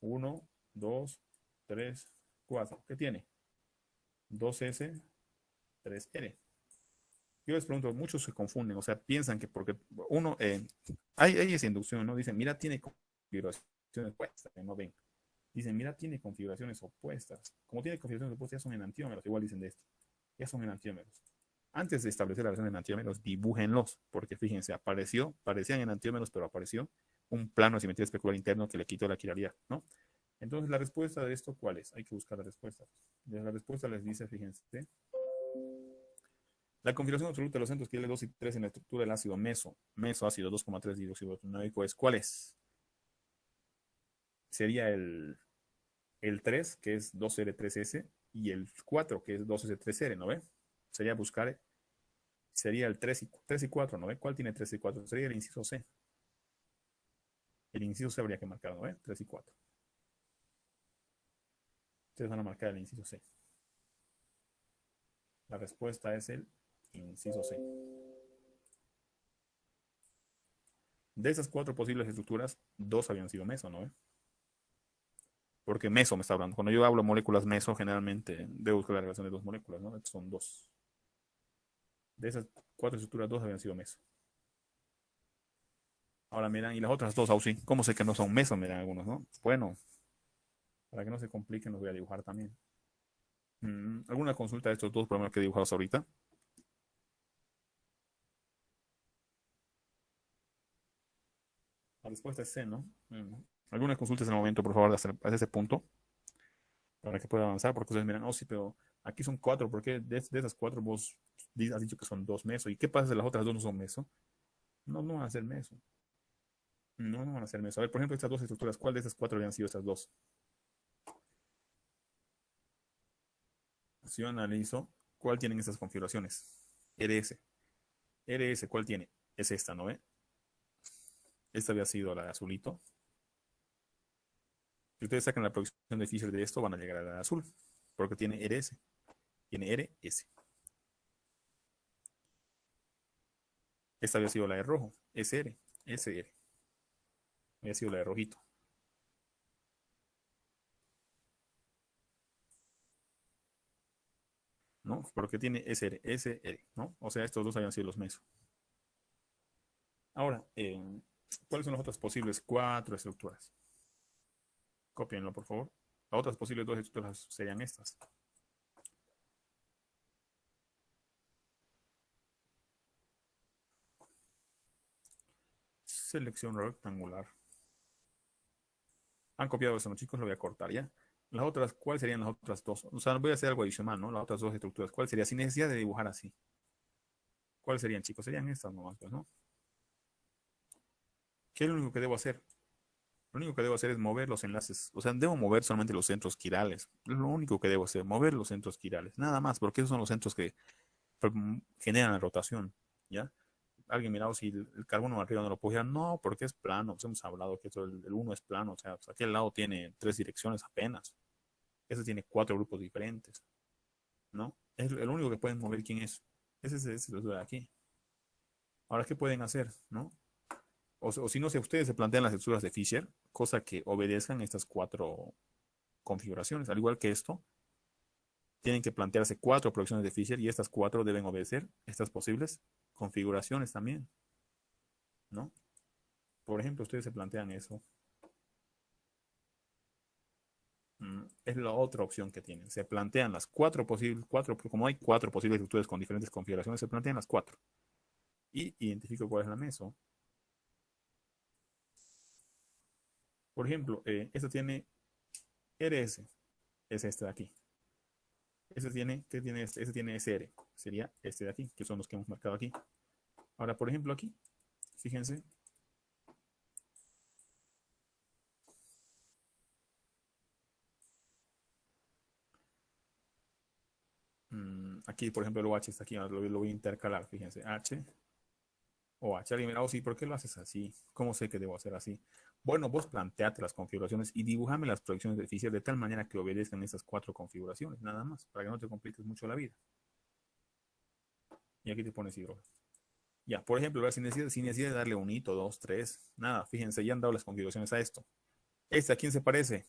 1, 2, 3, 4. ¿Qué tiene? 2S, 3R. Yo les pregunto, muchos se confunden, o sea, piensan que porque uno, hay esa inducción, ¿no? Dicen, mira, tiene configuraciones opuestas, no ven. Dicen, mira, tiene configuraciones opuestas. Como tiene configuraciones opuestas, ya son enantiómeros, igual dicen de esto. Ya son enantiómeros. Antes de establecer la versión de enantiómeros, dibújenlos, porque fíjense, parecían enantiómeros, pero apareció un plano de simetría especular interno que le quitó la quiralidad, ¿no? Entonces, la respuesta de esto, ¿cuál es? Hay que buscar la respuesta. La respuesta les dice, fíjense, la configuración absoluta de los centros que L 2 y 3 en la estructura del ácido mesoácido 2,3 dióxido de es ¿cuál es? Sería el 3, que es 2R3S, y el 4, que es 2S3R, ¿no ve? Sería buscar, sería el 3 y 4, ¿no ve? ¿Cuál tiene 3 y 4? Sería el inciso C. El inciso C habría que marcar, ¿no ve? 3 y 4. Ustedes van a marcar el inciso C. La respuesta es el inciso C. De esas 4 posibles estructuras, 2 habían sido meso, ¿no ve? Porque meso me está hablando. Cuando yo hablo moléculas meso, generalmente debo buscar la relación de 2 moléculas, ¿no? Son 2. De esas 4 estructuras, 2 habían sido meso. Ahora miran, y las otras 2, sí. ¿Cómo sé que no son meso? Miran algunos, ¿no? Bueno, para que no se compliquen, los voy a dibujar también. ¿Alguna consulta de estos 2 problemas que he dibujado ahorita? La respuesta es C, ¿no? Algunas consultas en el momento, por favor, hasta ese punto, para que pueda avanzar, porque ustedes miran, sí, pero aquí son 4, ¿por qué de esas 4 vos has dicho que son 2 meso? ¿Y qué pasa si las otras 2 no son meso? No, no van a ser meso. No, no van a ser meso. A ver, por ejemplo, estas 2 estructuras, ¿cuál de esas 4 habían sido estas 2? Si yo analizo, ¿cuál tienen estas configuraciones? RS. RS, ¿cuál tiene? Es esta, ¿no ve? Esta había sido la de azulito. Si ustedes sacan la producción de Fisher de esto, van a llegar a la azul, porque tiene RS. Tiene RS. Esta había sido la de rojo. SR. SR. Había sido la de rojito. ¿No? Porque tiene SR. SR. ¿No? O sea, estos dos habían sido los mesos. Ahora, ¿cuáles son las otras posibles 4 estructuras? Cópienlo, por favor. Las otras posibles 2 estructuras serían estas. Selección rectangular. Han copiado eso, ¿no, chicos? Lo voy a cortar, ¿ya? Las otras, ¿cuáles serían las otras dos? O sea, voy a hacer algo adicional, ¿no? Las otras dos estructuras, ¿cuál sería? Sin necesidad de dibujar así. ¿Cuáles serían, chicos? Serían estas nomás, pues, ¿no? ¿Qué es lo único que debo hacer? Lo único que debo hacer es mover los enlaces. O sea, debo mover solamente los centros quirales. Es lo único que debo hacer, mover los centros quirales. Nada más, porque esos son los centros que generan la rotación, ¿ya? Alguien mirado si el carbono arriba no lo puede girar. No, porque es plano. Pues hemos hablado que eso, el uno es plano. O sea, pues aquel lado tiene 3 direcciones apenas. Ese tiene 4 grupos diferentes, ¿no? Es el único que pueden mover quién es. Ese es el de aquí. Ahora, ¿qué pueden hacer, no? O si no, si ustedes se plantean las estructuras de Fisher, cosa que obedezcan estas 4 configuraciones, al igual que esto, tienen que plantearse 4 proyecciones de Fisher y estas 4 deben obedecer estas posibles configuraciones también, ¿no? Por ejemplo, ustedes se plantean eso. Es la otra opción que tienen. Se plantean las 4 posibles, como hay 4 posibles estructuras con diferentes configuraciones, se plantean las 4. Y identifico cuál es la meso. Por ejemplo, esta tiene RS, es este de aquí. Este tiene, ¿qué tiene este? Este tiene SR, sería este de aquí, que son los que hemos marcado aquí. Ahora, por ejemplo, aquí, fíjense. Aquí, por ejemplo, el OH está aquí, ahora lo voy a intercalar, fíjense, H, OH. Alguien mira, oh, sí, ¿por qué lo haces así? ¿Cómo sé que debo hacer así? Bueno, vos planteate las configuraciones y dibujame las proyecciones de Fisher de tal manera que obedezcan esas 4 configuraciones, nada más, para que no te compliques mucho la vida. Y aquí te pones hidrógeno. Ya, por ejemplo, sin necesidad de darle un hito, 2, 3, nada, fíjense, ya han dado las configuraciones a esto. ¿Este a quién se parece?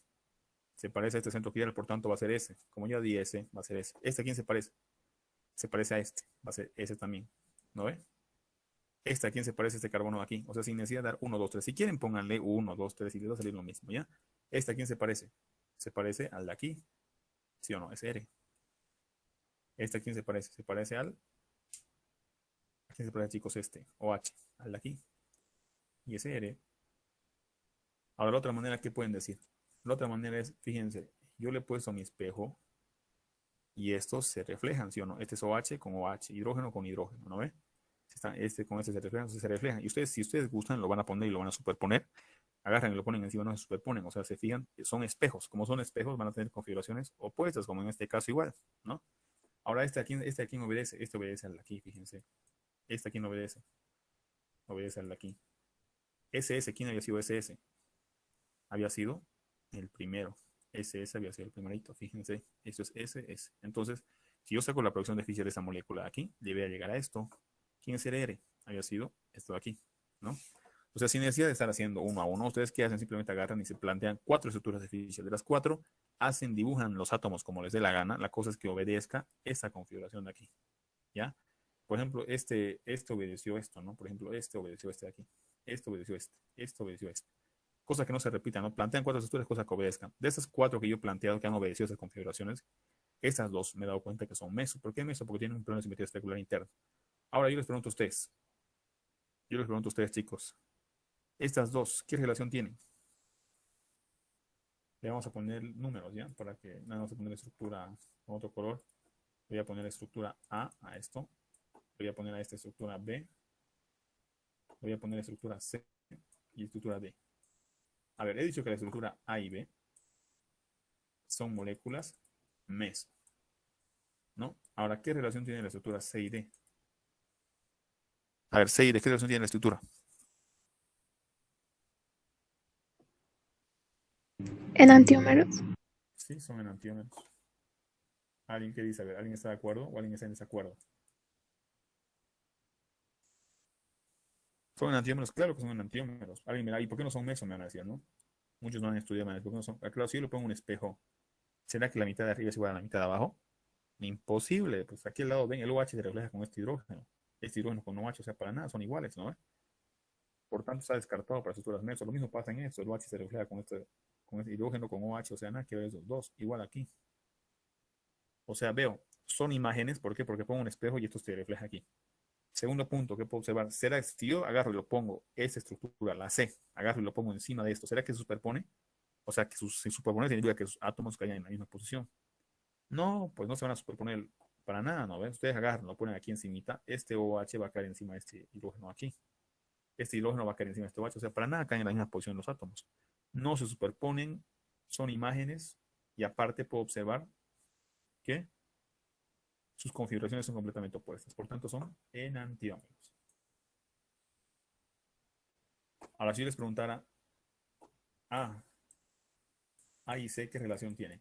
Se parece a este centro quiral, por tanto va a ser ese. Como ya di ese, va a ser ese. ¿Este a quién se parece? Se parece a este, va a ser ese también. ¿No ve? ¿Este a quién se parece este carbono de aquí? O sea, sin necesidad de dar 1, 2, 3. Si quieren, pónganle 1, 2, 3 y les va a salir lo mismo, ¿ya? ¿Este a quién se parece? Se parece al de aquí. ¿Sí o no? Es R. ¿Este a quién se parece? Se parece al... ¿A quién se parece, chicos? Este. OH. Al de aquí. Y ese R. Ahora, la otra manera, ¿qué pueden decir? La otra manera es, fíjense, yo le he puesto mi espejo y estos se reflejan, ¿sí o no? Este es OH con OH, hidrógeno con hidrógeno, ¿no ve? Este con este se reflejan, entonces se reflejan. Y ustedes, si ustedes gustan, lo van a poner y lo van a superponer. Agarran y lo ponen encima, no se superponen, o sea, se fijan, son espejos. Como son espejos, van a tener configuraciones opuestas, como en este caso igual, ¿no? Ahora, este aquí no obedece, este obedece al de aquí, fíjense. Este aquí no obedece, obedece al de aquí. SS, ¿quién había sido SS? Había sido el primero. SS había sido el primerito, fíjense. Esto es SS. Entonces, si yo saco la producción de Fischer de esa molécula de aquí, debe llegar a esto. ¿Quién es el R? Había sido esto de aquí, ¿no? O sea, sin necesidad de estar haciendo uno a uno, ustedes qué hacen, simplemente agarran y se plantean 4 estructuras de Fischer. De las 4, dibujan los átomos como les dé la gana. La cosa es que obedezca esta configuración de aquí, ¿ya? Por ejemplo, este obedeció esto, ¿no? Por ejemplo, este obedeció este de aquí. Este obedeció este obedeció este. Cosa que no se repita, ¿no? Plantean 4 estructuras, cosas que obedezcan. De esas 4 que yo he planteado que han obedecido esas configuraciones, estas 2 me he dado cuenta que son meso. ¿Por qué meso? Porque tienen un plano de simetría especular interno. Ahora yo les pregunto a ustedes, chicos, estas 2, ¿qué relación tienen? Le vamos a poner números, ¿ya? Para que no vamos a poner estructura con otro color. Voy a poner estructura a esto. Voy a poner a esta estructura B. Voy a poner estructura C y estructura D. A ver, he dicho que la estructura A y B son moléculas meso, ¿no? Ahora, ¿qué relación tiene la estructura C y D? A ver, C y D, ¿qué relación tiene la estructura? Enantiómeros. Sí, son enantiómeros. ¿Alguien qué dice? A ver, ¿alguien está de acuerdo o alguien está en desacuerdo? Son enantiómeros, claro que son enantiómeros. Alguien me da, ¿y por qué no son meso? Me van a decir, ¿no? Muchos no han estudiado, ¿por qué no son? Claro, si yo le pongo un espejo, ¿será que la mitad de arriba es igual a la mitad de abajo? Imposible, pues aquí al lado ven, el OH se refleja con este hidrógeno con OH, o sea, para nada, son iguales, ¿no? Por tanto, está descartado para estructuras meso. Lo mismo pasa en esto, el OH se refleja con este hidrógeno con OH, o sea, nada que ver esos dos, igual aquí. O sea, veo, son imágenes, ¿por qué? Porque pongo un espejo y esto se refleja aquí. Segundo punto que puedo observar, ¿será que si yo agarro y lo pongo, esta estructura, la C, agarro y lo pongo encima de esto, ¿será que se superpone? O sea, que se superponer significa que sus átomos caigan en la misma posición. No, pues no se van a superponer para nada, ¿no ven? Ustedes agarran, lo ponen aquí encimita, este OH va a caer encima de este hidrógeno aquí. Este hidrógeno va a caer encima de este OH, o sea, para nada caen en la misma posición los átomos. No se superponen, son imágenes, y aparte puedo observar que sus configuraciones son completamente opuestas. Por tanto, son enantiómeros. Ahora, si yo les preguntara A, A y C, ¿qué relación tienen?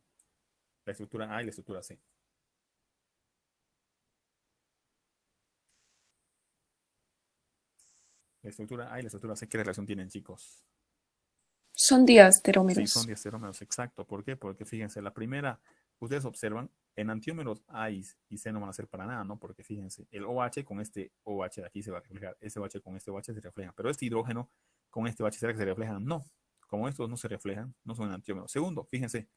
La estructura A y la estructura C. La estructura A y la estructura C, ¿qué relación tienen, chicos? Son Sí, son diasterómeros. diasterómeros, exacto. ¿Por qué? Porque fíjense, la primera, ustedes observan, enantiómeros A y C no van a ser para nada, ¿no? Porque fíjense, el OH con este OH de aquí se va a reflejar, este OH con este OH se refleja, pero este hidrógeno con este OH, ¿será que se reflejan? No. Como estos no se reflejan, no son enantiómeros. Segundo, fíjense,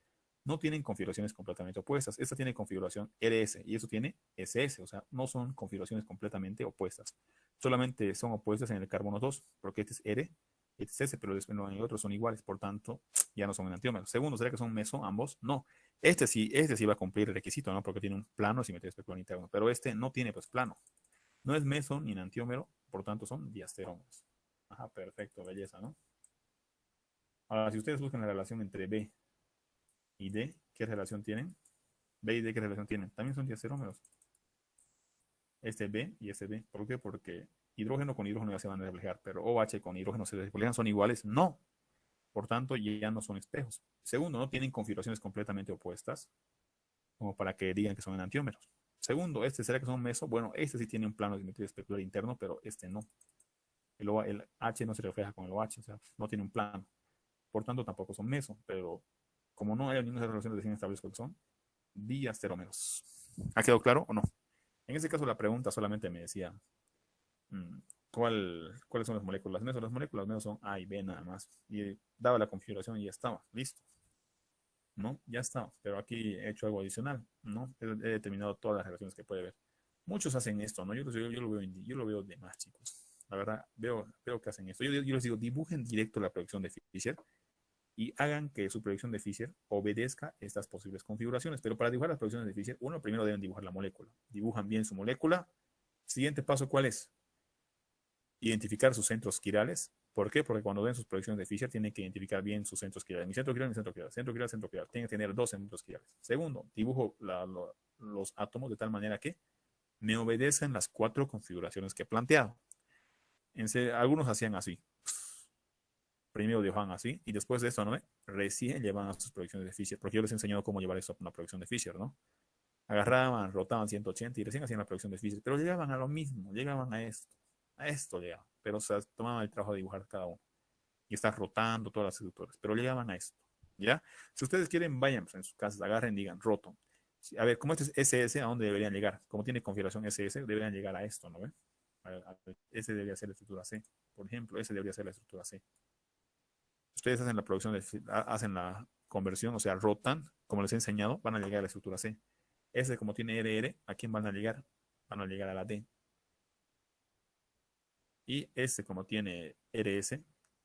no tienen configuraciones completamente opuestas. Esta tiene configuración RS y eso tiene SS, o sea, no son configuraciones completamente opuestas. Solamente son opuestas en el carbono 2, porque este es R, este es S, pero después no hay otros son iguales, por tanto, ya no son enantiómeros. Segundo, ¿será que son meso ambos? No. Este sí va a cumplir el requisito, ¿no? Porque tiene un plano simetría especular interno, pero este no tiene pues plano. No es meso ni enantiómero, por tanto son diasterómeros. Ajá, perfecto, belleza, ¿no? Ahora, si ustedes buscan la relación entre B y D, ¿qué relación tienen? B y D, ¿qué relación tienen? También son diasterómeros. Este B y este B. ¿Por qué? Porque hidrógeno con hidrógeno ya se van a reflejar, pero OH con hidrógeno se reflejan, ¿son iguales? No. Por tanto, ya no son espejos. Segundo, no tienen configuraciones completamente opuestas, como para que digan que son enantiómeros. Segundo, este, ¿será que son meso? Bueno, este sí tiene un plano de simetría especular interno, pero este no. El H no se refleja con el OH, o sea, no tiene un plano. Por tanto, tampoco son meso, pero como no hay ninguna relación de definición establezco que son diasterómeros. ¿Ha quedado claro o no? En este caso, la pregunta solamente me decía, mm, ¿cuáles son las moléculas meso? Las moléculas meso son A y B nada más. Y daba la configuración y ya estaba, listo. ¿No? Ya está. Pero aquí he hecho algo adicional, ¿no? He determinado todas las relaciones que puede haber. Muchos hacen esto, ¿no? Yo lo veo de más, chicos. La verdad, veo que hacen esto. Yo les digo, dibujen directo la proyección de Fisher y hagan que su proyección de Fisher obedezca estas posibles configuraciones. Pero para dibujar las proyecciones de Fisher, uno primero deben dibujar la molécula. Dibujan bien su molécula. Siguiente paso, ¿cuál es? Identificar sus centros quirales. ¿Por qué? Porque cuando ven sus proyecciones de Fisher, tienen que identificar bien sus centros quirales. Mi centro quiral, mi centro quiral, centro quiral, centro quiral. Tienen que tener dos centros quirales. Segundo, dibujo los átomos de tal manera que me obedecen las cuatro configuraciones que he planteado. Algunos hacían así. Primero dibujaban así y después de esto, ¿no? Recién llevan a sus proyecciones de Fisher, porque yo les he enseñado cómo llevar eso a una proyección de Fisher, ¿no? Agarraban, rotaban 180 y recién hacían la proyección de Fisher, pero llegaban a lo mismo, llegaban a esto llegaban, pero o sea, tomaban el trabajo de dibujar cada uno y estar rotando todas las estructuras, pero llegaban a esto, ¿ya? Si ustedes quieren, vayan pues, en sus casas, agarren, digan, roto. A ver, como este es SS, ¿a dónde deberían llegar? Como tiene configuración SS, deberían llegar a esto, ¿no ven? Ese debería ser la estructura C, por ejemplo, ese debería ser la estructura C. Ustedes hacen la producción, hacen la conversión, o sea, rotan, como les he enseñado, van a llegar a la estructura C. Ese, como tiene RR, ¿a quién van a llegar? Van a llegar a la D. Y este, como tiene RS,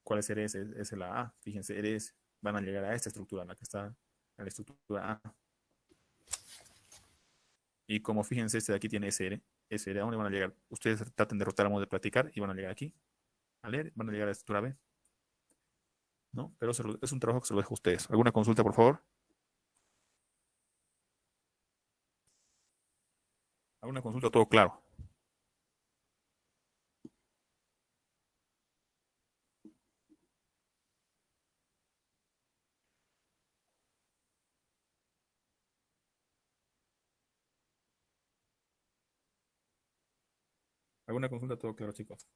¿cuál es RS? Es la A. Fíjense, RS. Van a llegar a esta estructura, la que está en la estructura A. Y como fíjense, este de aquí tiene SR. SR, ¿a dónde van a llegar? Ustedes traten de rotar a modo de platicar y van a llegar aquí. A leer, van a llegar a la estructura B. ¿No? Pero es un trabajo que se lo dejo a ustedes. ¿Alguna consulta, por favor? ¿Alguna consulta? Todo claro. ¿Alguna consulta? Todo claro, chicos.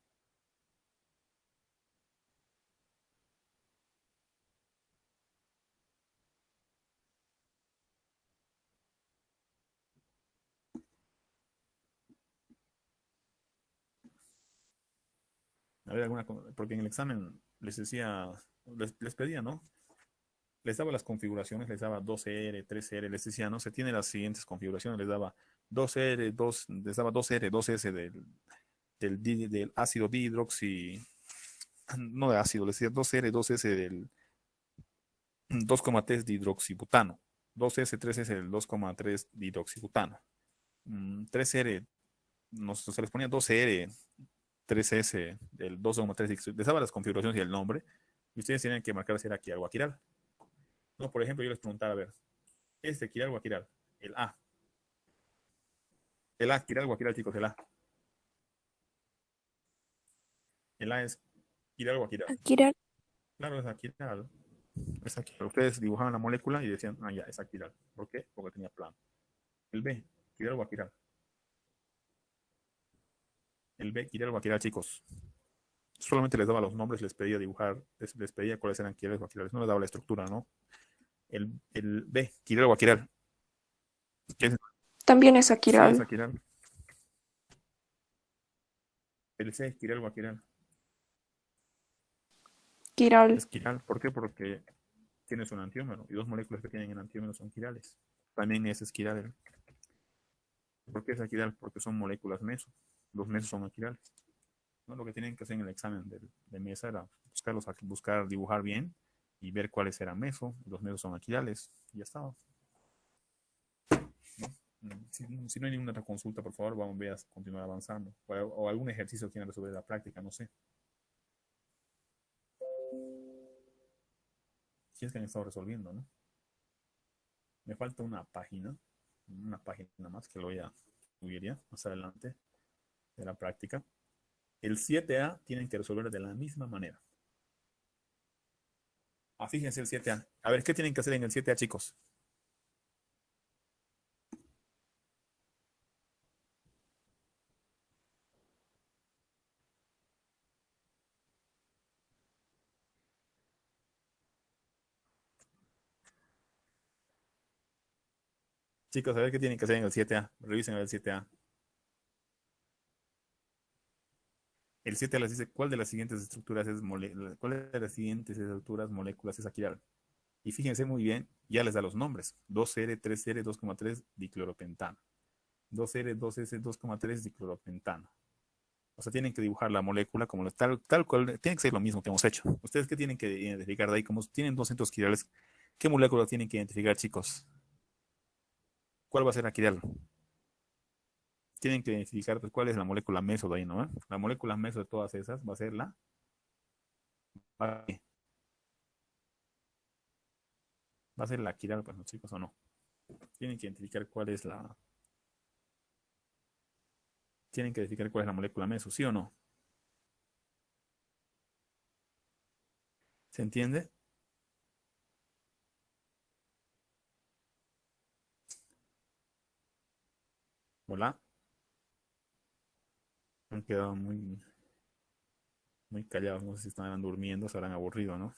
A ver, porque en el examen les decía, les pedía, ¿no? Les daba las configuraciones, les daba 2R, 3R, les decía, ¿no? Se tiene las siguientes configuraciones, les daba 2R, les daba 2R, 2S del ácido dihidroxi, no de ácido, les decía 2R, 2S 2,3 dihidroxibutano. 2S, 3S, el 2,3 dihidroxibutano. 3R, se les ponía 2R, 3S, el 2,3, les daba las configuraciones y el nombre, y ustedes tienen que marcar si era quiral o aquiral. No, por ejemplo, yo les preguntaba, a ver, ¿este quiral o aquiral? El A. El A, quiral o aquiral, chicos, el A. El A es quiral o aquiral. Akira. Claro, es aquiral. Es aquiral. Ustedes dibujaban la molécula y decían, ah, ya, es aquiral. ¿Por qué? Porque tenía plano. El B, quiral o aquiral. El B, quiral o aquiral, chicos. Solamente les daba los nombres, les pedía dibujar, les pedía cuáles eran quirales o aquirales, no les daba la estructura, ¿no? El B, quiral o aquiral. ¿Qué es? También es Sí, es Akiral. aquiral. El C, quiral o aquiral. Kiral. Es quiral. ¿Por qué? Porque tiene un antiómero y dos moléculas que tienen enantiómero son quirales. También es esquiral. ¿Por qué es aquiral? Porque son moléculas meso. Los mesos son aquirales. ¿No? Lo que tienen que hacer en el examen de mesa era buscar, dibujar bien y ver cuáles eran meso. Los mesos son aquirales. Y ya estaba. ¿No? Si no hay ninguna otra consulta, por favor, vamos a continuar avanzando. O algún ejercicio que quieran resolver la práctica, no sé. Si es que han estado resolviendo, ¿no? Me falta una página más que lo voy a subir ya más adelante de la práctica. El 7A tienen que resolver de la misma manera. Fíjense el 7A. A ver, ¿qué tienen que hacer en el 7A, chicos? Chicos, a ver qué tienen que hacer en el 7A. Revisen el 7A. El 7A les dice cuál de las siguientes estructuras cuál de las siguientes estructuras moléculas es aquiral. Y fíjense muy bien, ya les da los nombres. 2R, 3R, 2,3 dicloropentano. 2R, 2S, 2,3 dicloropentano. O sea, tienen que dibujar la molécula como tal cual, tiene que ser lo mismo que hemos hecho. ¿Ustedes qué tienen que identificar de ahí? Como tienen dos centros quirales, ¿qué molécula tienen que identificar, chicos? ¿Cuál va a ser la quiral? Tienen que identificar pues, cuál es la molécula meso de ahí, ¿no? La molécula meso de todas esas va a ser va a ser la quiral, pues, ¿no, chicos, o no? Tienen que identificar tienen que identificar cuál es la molécula meso, ¿sí o no? ¿Se entiende? Hola. Han quedado muy callados, no sé si están durmiendo, se habrán aburrido, ¿no?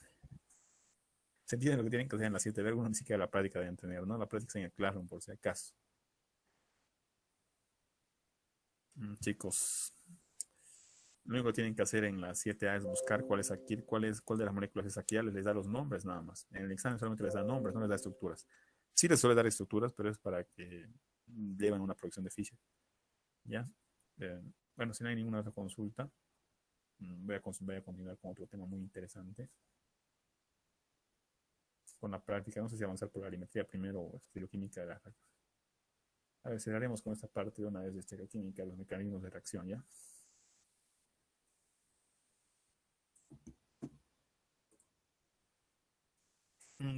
Se entiende lo que tienen que hacer en las 7 ver, uno ni siquiera la práctica deben tener, ¿no? La práctica es en el Classroom, por si acaso. Chicos, lo único que tienen que hacer en la 7A es buscar cuál de las moléculas es aquí, les da los nombres nada más. En el examen solamente les da nombres, no les da estructuras. Sí les suele dar estructuras, pero es para que lleven una producción de Fisher. ¿Ya? Eh, bueno, si no hay ninguna otra consulta, voy a continuar con otro tema muy interesante. Con la práctica, no sé si avanzar por la arimetría primero o estereoquímica de la. A ver, cerraremos con esta parte de una vez de estereoquímica, los mecanismos de reacción, ¿ya?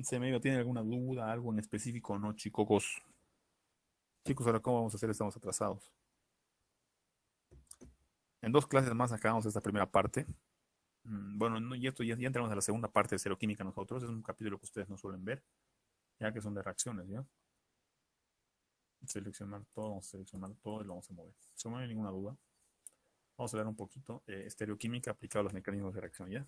¿Se me tiene alguna duda, algo en específico o no, chicos? Chicos, ahora cómo vamos a hacer, estamos atrasados. En 2 clases más acabamos esta primera parte. Bueno, no, y esto ya entramos a la segunda parte de estereoquímica nosotros. Es un capítulo que ustedes no suelen ver, ya que son de reacciones, ¿ya? Vamos a seleccionar todo y lo vamos a mover. Si no hay ninguna duda, vamos a hablar un poquito de estereoquímica aplicada a los mecanismos de reacción, ¿ya?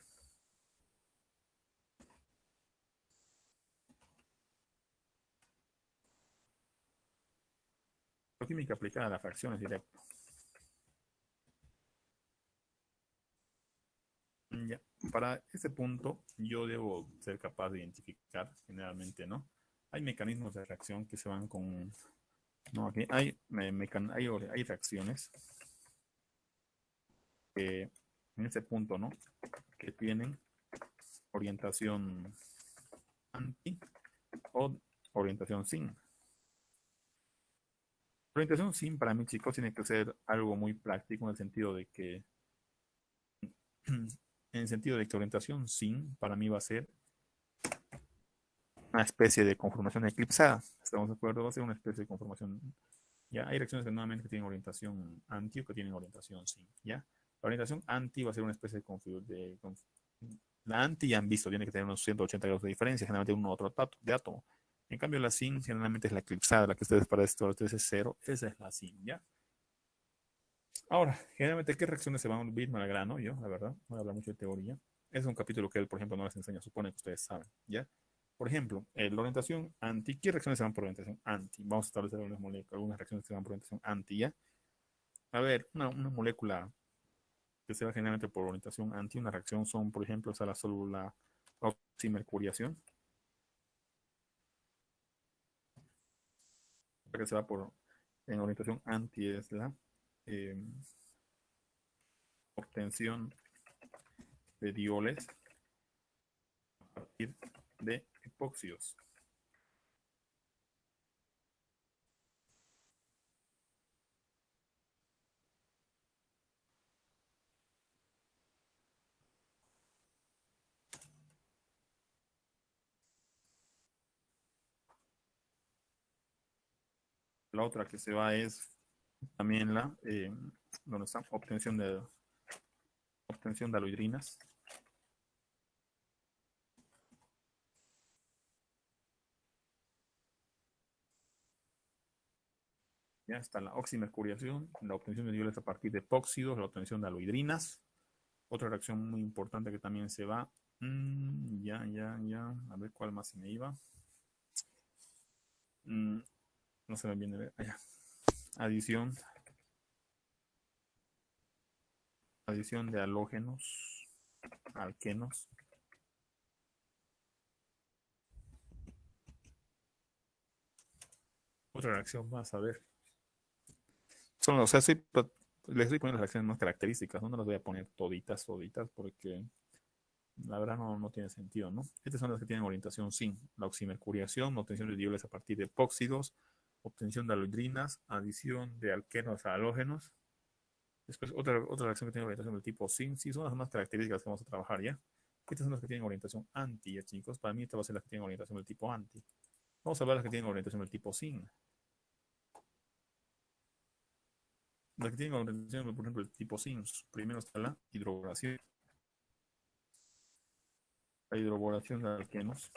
Estereoquímica aplicada a las reacciones directas. Ya. Para ese punto, yo debo ser capaz de identificar, generalmente, ¿no? Hay mecanismos de reacción que se van con. No, aquí hay reacciones que en ese punto, ¿no? Que tienen orientación anti o orientación sin. Orientación sin para mí, chicos, tiene que ser algo muy práctico en el sentido de que orientación sin para mí va a ser una especie de conformación eclipsada. ¿Estamos de acuerdo? Va a ser una especie de conformación. Ya hay reacciones que nuevamente que tienen orientación anti o que tienen orientación sin. ¿Ya? La orientación anti va a ser una especie de la anti ya han visto, tiene que tener unos 180 grados de diferencia, generalmente uno u otro de átomo. En cambio, la sin generalmente es la eclipsada, la que ustedes para esto es cero, esa es la sin, ¿ya? Ahora, generalmente, ¿qué reacciones se van a ir al grano? Yo, la verdad, voy a hablar mucho de teoría. Es un capítulo que él, por ejemplo, no les enseña, supone que ustedes saben, ¿ya? Por ejemplo, la orientación anti, ¿qué reacciones se van por orientación anti? Vamos a establecer algunas reacciones que se van por orientación anti, ¿ya? A ver, una molécula que se va generalmente por orientación anti, una reacción son, por ejemplo, la célula oximercuriación, la que se va por en orientación anti es la eh, obtención de dioles a partir de epóxidos. La otra que se va es también la donde está obtención de aloidrinas. Ya está la oximercuriación, la obtención de dioles a partir de epóxidos, la obtención de aloidrinas. Otra reacción muy importante que también se va. Ya. A ver cuál más se me iba. No se me viene a ver. Allá. Adición de halógenos, alquenos. Otra reacción más, a ver. O sea, les estoy poniendo las reacciones más características, ¿no? No las voy a poner toditas, porque la verdad no tiene sentido, ¿no? Estas son las que tienen orientación sin. La oximercuriación, obtención de dioles a partir de epóxidos, obtención de aloidrinas, adición de alquenos a halógenos. Después, otra reacción que tiene orientación del tipo sin. Sí, son las más características que vamos a trabajar, ¿ya? Estas son las que tienen orientación anti, ¿ya, chicos? Para mí esta va a ser la que tiene orientación del tipo anti. Vamos a ver las que tienen orientación del tipo sin. Las que tienen orientación, por ejemplo, del tipo sin. Primero está la hidroboración. La hidroboración de alquenos.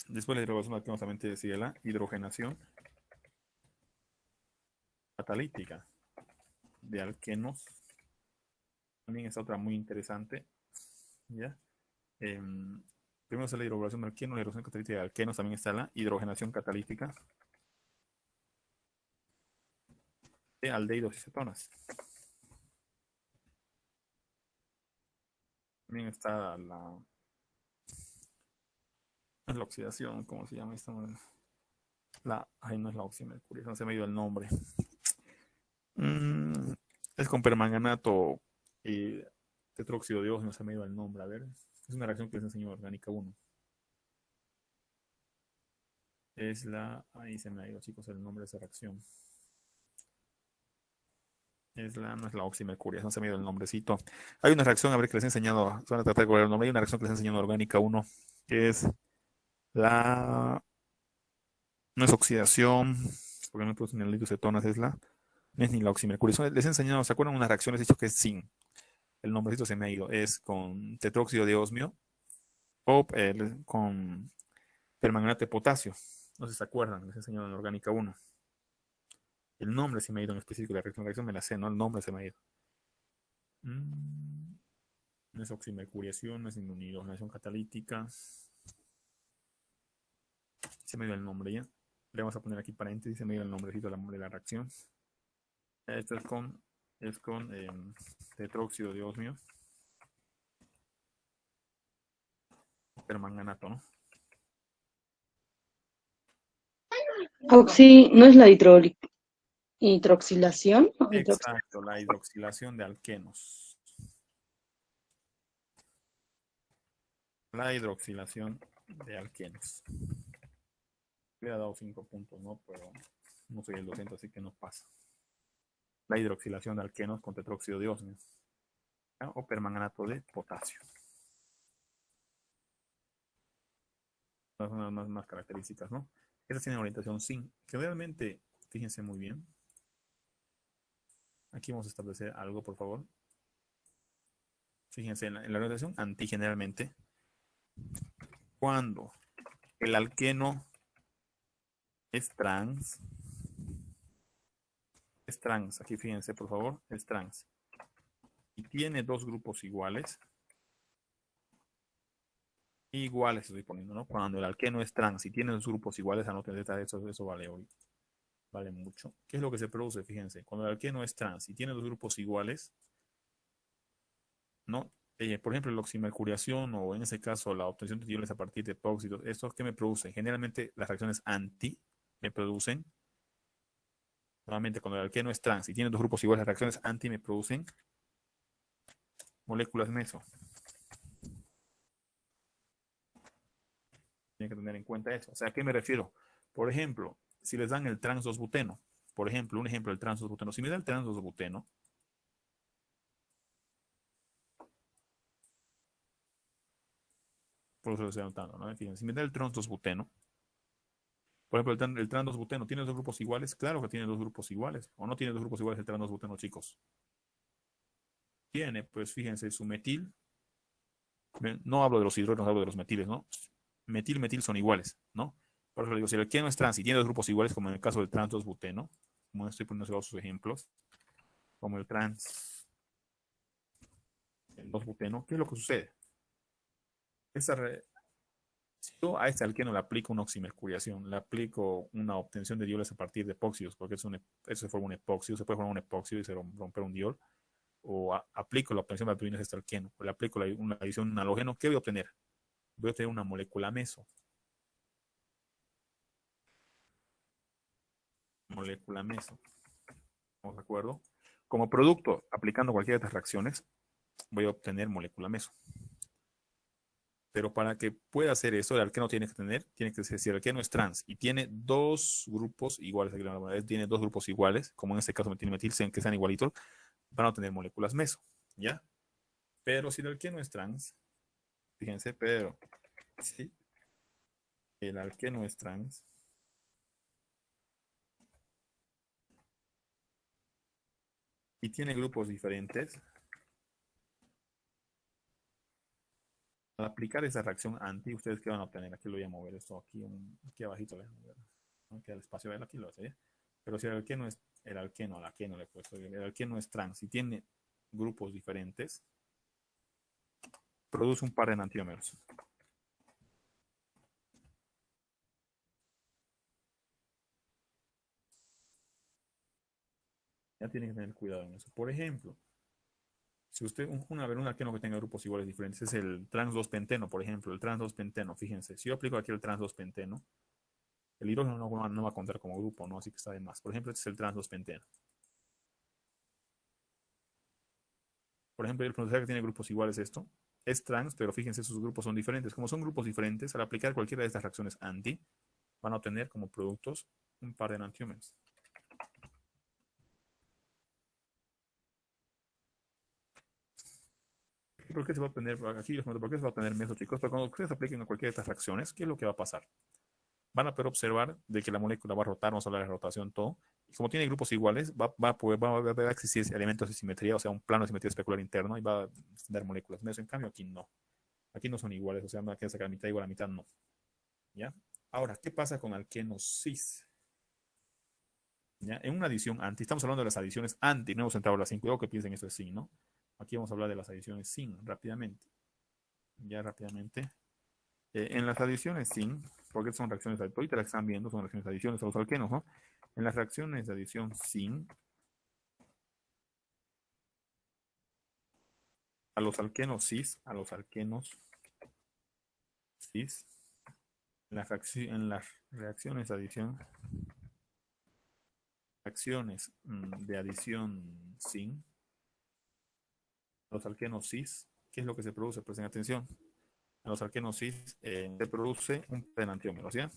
Después la hidroboración de alquenos también te decía la hidrogenación catalítica de alquenos. También es otra muy interesante. ¿Ya? Primero está la hidroboración de alquenos, la hidrogenación catalítica de alquenos. También está la hidrogenación catalítica de aldehídos y cetonas. También está la oxidación, ¿cómo se llama esta? Ay, no es la oximercuria, no se me dio el nombre. Es con permanganato y tetróxido de osmio, no se me dio el nombre. A ver, es una reacción que les enseñó orgánica 1. Ahí se me ha ido, chicos, el nombre de esa reacción. No es la oximercuria, no se me dio el nombrecito. Hay una reacción, a ver, que les he enseñado, van a tratar de recordar el nombre. Hay una reacción que les he enseñado orgánica 1, que es no es oxidación, porque no producen el cetonas, no es ni la oximercuria. Les he enseñado, ¿se acuerdan? Unas reacciones, he dicho que es sin. El nombrecito se me ha ido. Es con tetróxido de osmio o con permanganato de potasio. No sé si se acuerdan, les he enseñado en orgánica 1. El nombre se me ha ido en específico, la reacción me la sé, ¿no? El nombre se me ha ido. No es oximercuriación, no es inmunidogrenación catalítica. Se me dio el nombre ya. Le vamos a poner aquí paréntesis, se me dio el nombrecito de la reacción. Esto es con tetróxido de osmio. Permanganato, ¿no? Oxi no es la hidráulica. Hidroxilación. Exacto, la hidroxilación de alquenos. La hidroxilación de alquenos. Hubiera dado 5 puntos, ¿no? Pero no soy el docente, así que no pasa. La hidroxilación de alquenos con tetróxido de osmio, ¿ya? O permanganato de potasio. Son las más características, ¿no? Estas tienen orientación zinc, que realmente, fíjense muy bien. Aquí vamos a establecer algo, por favor. Fíjense, en la orientación anti generalmente, cuando el alqueno es trans, aquí fíjense, por favor, es trans, y tiene dos grupos iguales estoy poniendo, ¿no? Cuando el alqueno es trans y tiene dos grupos iguales, anoten eso vale hoy, vale mucho. ¿Qué es lo que se produce? Fíjense, cuando el alqueno es trans y tiene dos grupos iguales, ¿no? Por ejemplo, la oximercuriación o en ese caso la obtención de iones a partir de epóxidos, ¿esto qué me produce? Generalmente las reacciones anti me producen, nuevamente cuando el alqueno es trans y tiene dos grupos iguales, las reacciones anti me producen moléculas meso. Tienen que tener en cuenta eso. O sea, ¿a qué me refiero? Por ejemplo, si les dan el trans 2-buteno, por ejemplo, un ejemplo del trans 2-buteno, si me da el trans 2-buteno, por eso lo estoy anotando, ¿no? Fíjense, si me da el trans 2-buteno, por ejemplo, el trans 2-buteno, ¿tiene dos grupos iguales? Claro que tiene dos grupos iguales. ¿O no tiene dos grupos iguales el trans 2-buteno, chicos? Tiene, pues fíjense, su metil, no hablo de los hidrógenos, hablo de los metiles, ¿no? Metil son iguales, ¿no? Por eso le digo, si el alqueno es trans y tiene dos grupos iguales, como en el caso del trans 2-buteno, como estoy poniendo sus ejemplos, como el trans el 2-buteno, ¿qué es lo que sucede? Si yo a este alqueno le aplico una oximercuriación, le aplico una obtención de dioles a partir de epóxidos, porque eso se forma un epóxido, se puede formar un epóxido y se romper un diol, o aplico la obtención de alpurinas a este alqueno, o le aplico una adición de un halógeno, ¿qué voy a obtener? Voy a obtener una molécula meso. Molécula meso. ¿Estamos de acuerdo? Como producto, aplicando cualquiera de estas reacciones, voy a obtener molécula meso. Pero para que pueda hacer eso, el alqueno tiene que ser, si el alqueno es trans y tiene dos grupos iguales, tiene dos grupos iguales, como en este caso metil metil, que sean igualitos, van a tener moléculas meso, ¿ya? Pero si el alqueno es trans, fíjense, pero si el alqueno es trans y tiene grupos diferentes, al aplicar esa reacción anti, ¿ustedes qué van a obtener? Aquí lo voy a mover esto, aquí abajito, ¿no? Que el espacio de aquí lo hace, ¿ya? Pero si el alqueno es, al alqueno le he puesto, el alqueno es trans y tiene grupos diferentes, produce un par de enantiómeros. Ya tienen que tener cuidado en eso. Por ejemplo, si usted, un alqueno que tenga grupos iguales diferentes, es el trans 2-penteno, por ejemplo, el trans 2-penteno, fíjense, si yo aplico aquí el trans 2-penteno, el hidrógeno no va a contar como grupo, ¿no? Así que está de más. Por ejemplo, este es el trans 2-penteno. Por ejemplo, el pronunciar que tiene grupos iguales esto, es trans, pero fíjense, sus grupos son diferentes. Como son grupos diferentes, al aplicar cualquiera de estas reacciones anti, van a obtener como productos un par de enantiómeros. ¿Por qué se va a obtener, aquí por qué se va a obtener meso, chicos? Porque cuando ustedes apliquen a cualquiera de estas reacciones, ¿qué es lo que va a pasar? Van a poder observar de que la molécula va a rotar, vamos a hablar de rotación, todo. Y como tiene grupos iguales, va a existir elementos de simetría, o sea, un plano de simetría especular interno y va a dar moléculas meso. En cambio, aquí no. Aquí no son iguales, o sea, no hay que sacar la mitad igual, a la mitad no. ¿Ya? Ahora, ¿qué pasa con alquenos cis? ¿Ya? En una adición anti, estamos hablando de las adiciones anti, no hemos entrado a las sin, cuidado que piensen esto es sin, ¿no? Aquí vamos a hablar de las adiciones sin rápidamente. Ya rápidamente. En las adiciones sin, porque son reacciones, ahorita las que están viendo son reacciones de adiciones a los alquenos, ¿no? En las reacciones de adición sin, a los alquenos cis, en las reacciones de adición reacciones de adición sin los alquenos cis, ¿qué es lo que se produce? Presten atención. En los alquenos cis se produce un par de enantiómeros, ¿ya?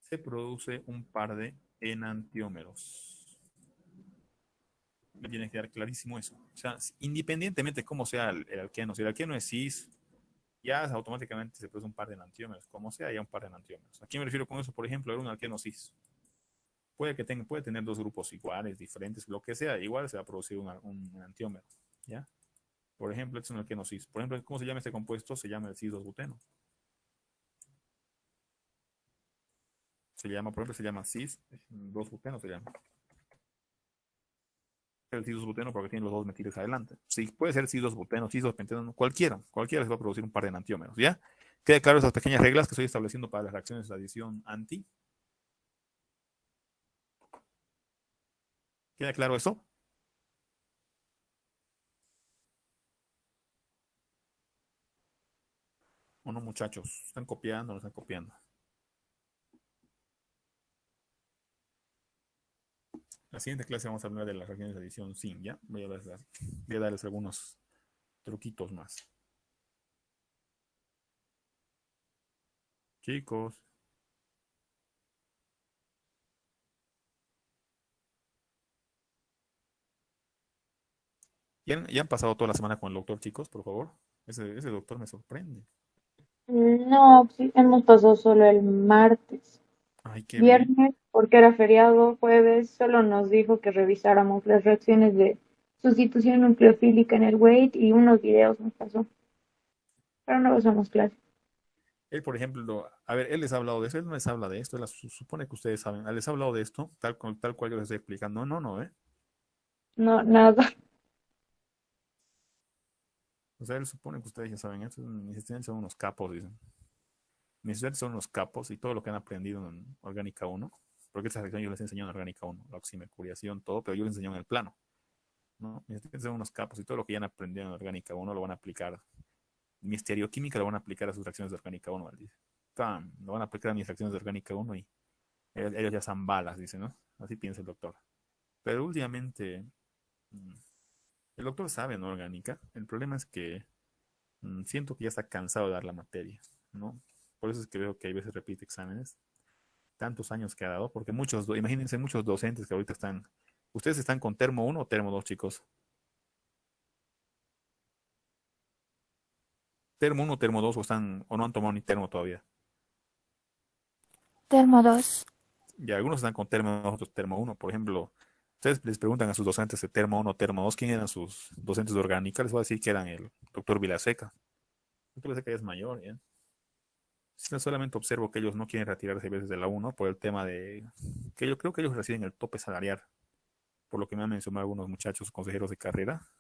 Se produce un par de enantiómeros. Me tiene que quedar clarísimo eso. O sea, independientemente de cómo sea el alqueno, si el alqueno es cis, ya automáticamente se produce un par de enantiómeros. Como sea, ya un par de enantiómeros. ¿A qué me refiero con eso? Por ejemplo, era un alqueno cis. Puede tener dos grupos iguales, diferentes, lo que sea, igual se va a producir un enantiómero. ¿Ya? Por ejemplo, este es un alqueno cis. Por ejemplo, ¿cómo se llama este compuesto? Se llama el cis-2-buteno. Se llama, por ejemplo, se llama cis-2-buteno, se llama. El cis-2-buteno porque tiene los dos metiles adelante. Sí, puede ser cis-2-buteno, cis-2-penteno, cualquiera se va a producir un par de enantiómeros, ¿ya? Queda claro esas pequeñas reglas que estoy estableciendo para las reacciones de adición anti. ¿Queda claro eso? ¿O no, muchachos? ¿Están copiando o no están copiando? La siguiente clase vamos a hablar de las reacciones de adición sin, ¿ya? Voy a darles algunos truquitos más. Chicos, ¿ya han pasado toda la semana con el doctor, chicos, por favor? Ese doctor me sorprende. No, sí, hemos pasado solo el martes. Ay, qué bien. Viernes, porque era feriado, jueves, solo nos dijo que revisáramos las reacciones de sustitución nucleofílica en el weight y unos videos nos pasó. Pero no usamos clase. Él, por ejemplo, a ver, él les ha hablado de eso, él no les habla de esto, él supone que ustedes saben, les ha hablado de esto, tal cual yo les estoy explicando. No, no, no, ¿eh? No, nada. O sea, él supone que ustedes ya saben esto, mis estudiantes son unos capos, dicen. Mis estudiantes son unos capos y todo lo que han aprendido en Orgánica 1, porque esta sección yo les enseño en Orgánica 1, la oximercuriación, todo, pero yo les enseño en el plano, ¿no? Mis estudiantes son unos capos y todo lo que ya han aprendido en Orgánica 1 lo van a aplicar. Mi estereoquímica lo van a aplicar a sus reacciones de Orgánica 1, dice. Lo van a aplicar a mis reacciones de Orgánica 1 y ellos ya son balas, dice, ¿no? Así piensa el doctor. Pero últimamente, mm, el doctor sabe, ¿no? Orgánica. El problema es que siento que ya está cansado de dar la materia, ¿no? Por eso es que veo que hay veces repite exámenes, tantos años que ha dado, porque imagínense muchos docentes que ahorita están, ustedes están con termo uno o termo 2, chicos. Termo uno o termo 2 o no han tomado ni termo todavía. Termo 2. Y algunos están con termo 2, otros termo uno. Por ejemplo, ustedes les preguntan a sus docentes de termo uno o termo 2 quién eran sus docentes de orgánica, les voy a decir que eran el doctor Vilaseca. El doctor Vilaseca ya es mayor, ¿ya? Solamente observo que ellos no quieren retirarse a veces de la uno por el tema de que yo creo que ellos reciben el tope salarial, por lo que me han mencionado algunos muchachos consejeros de carrera.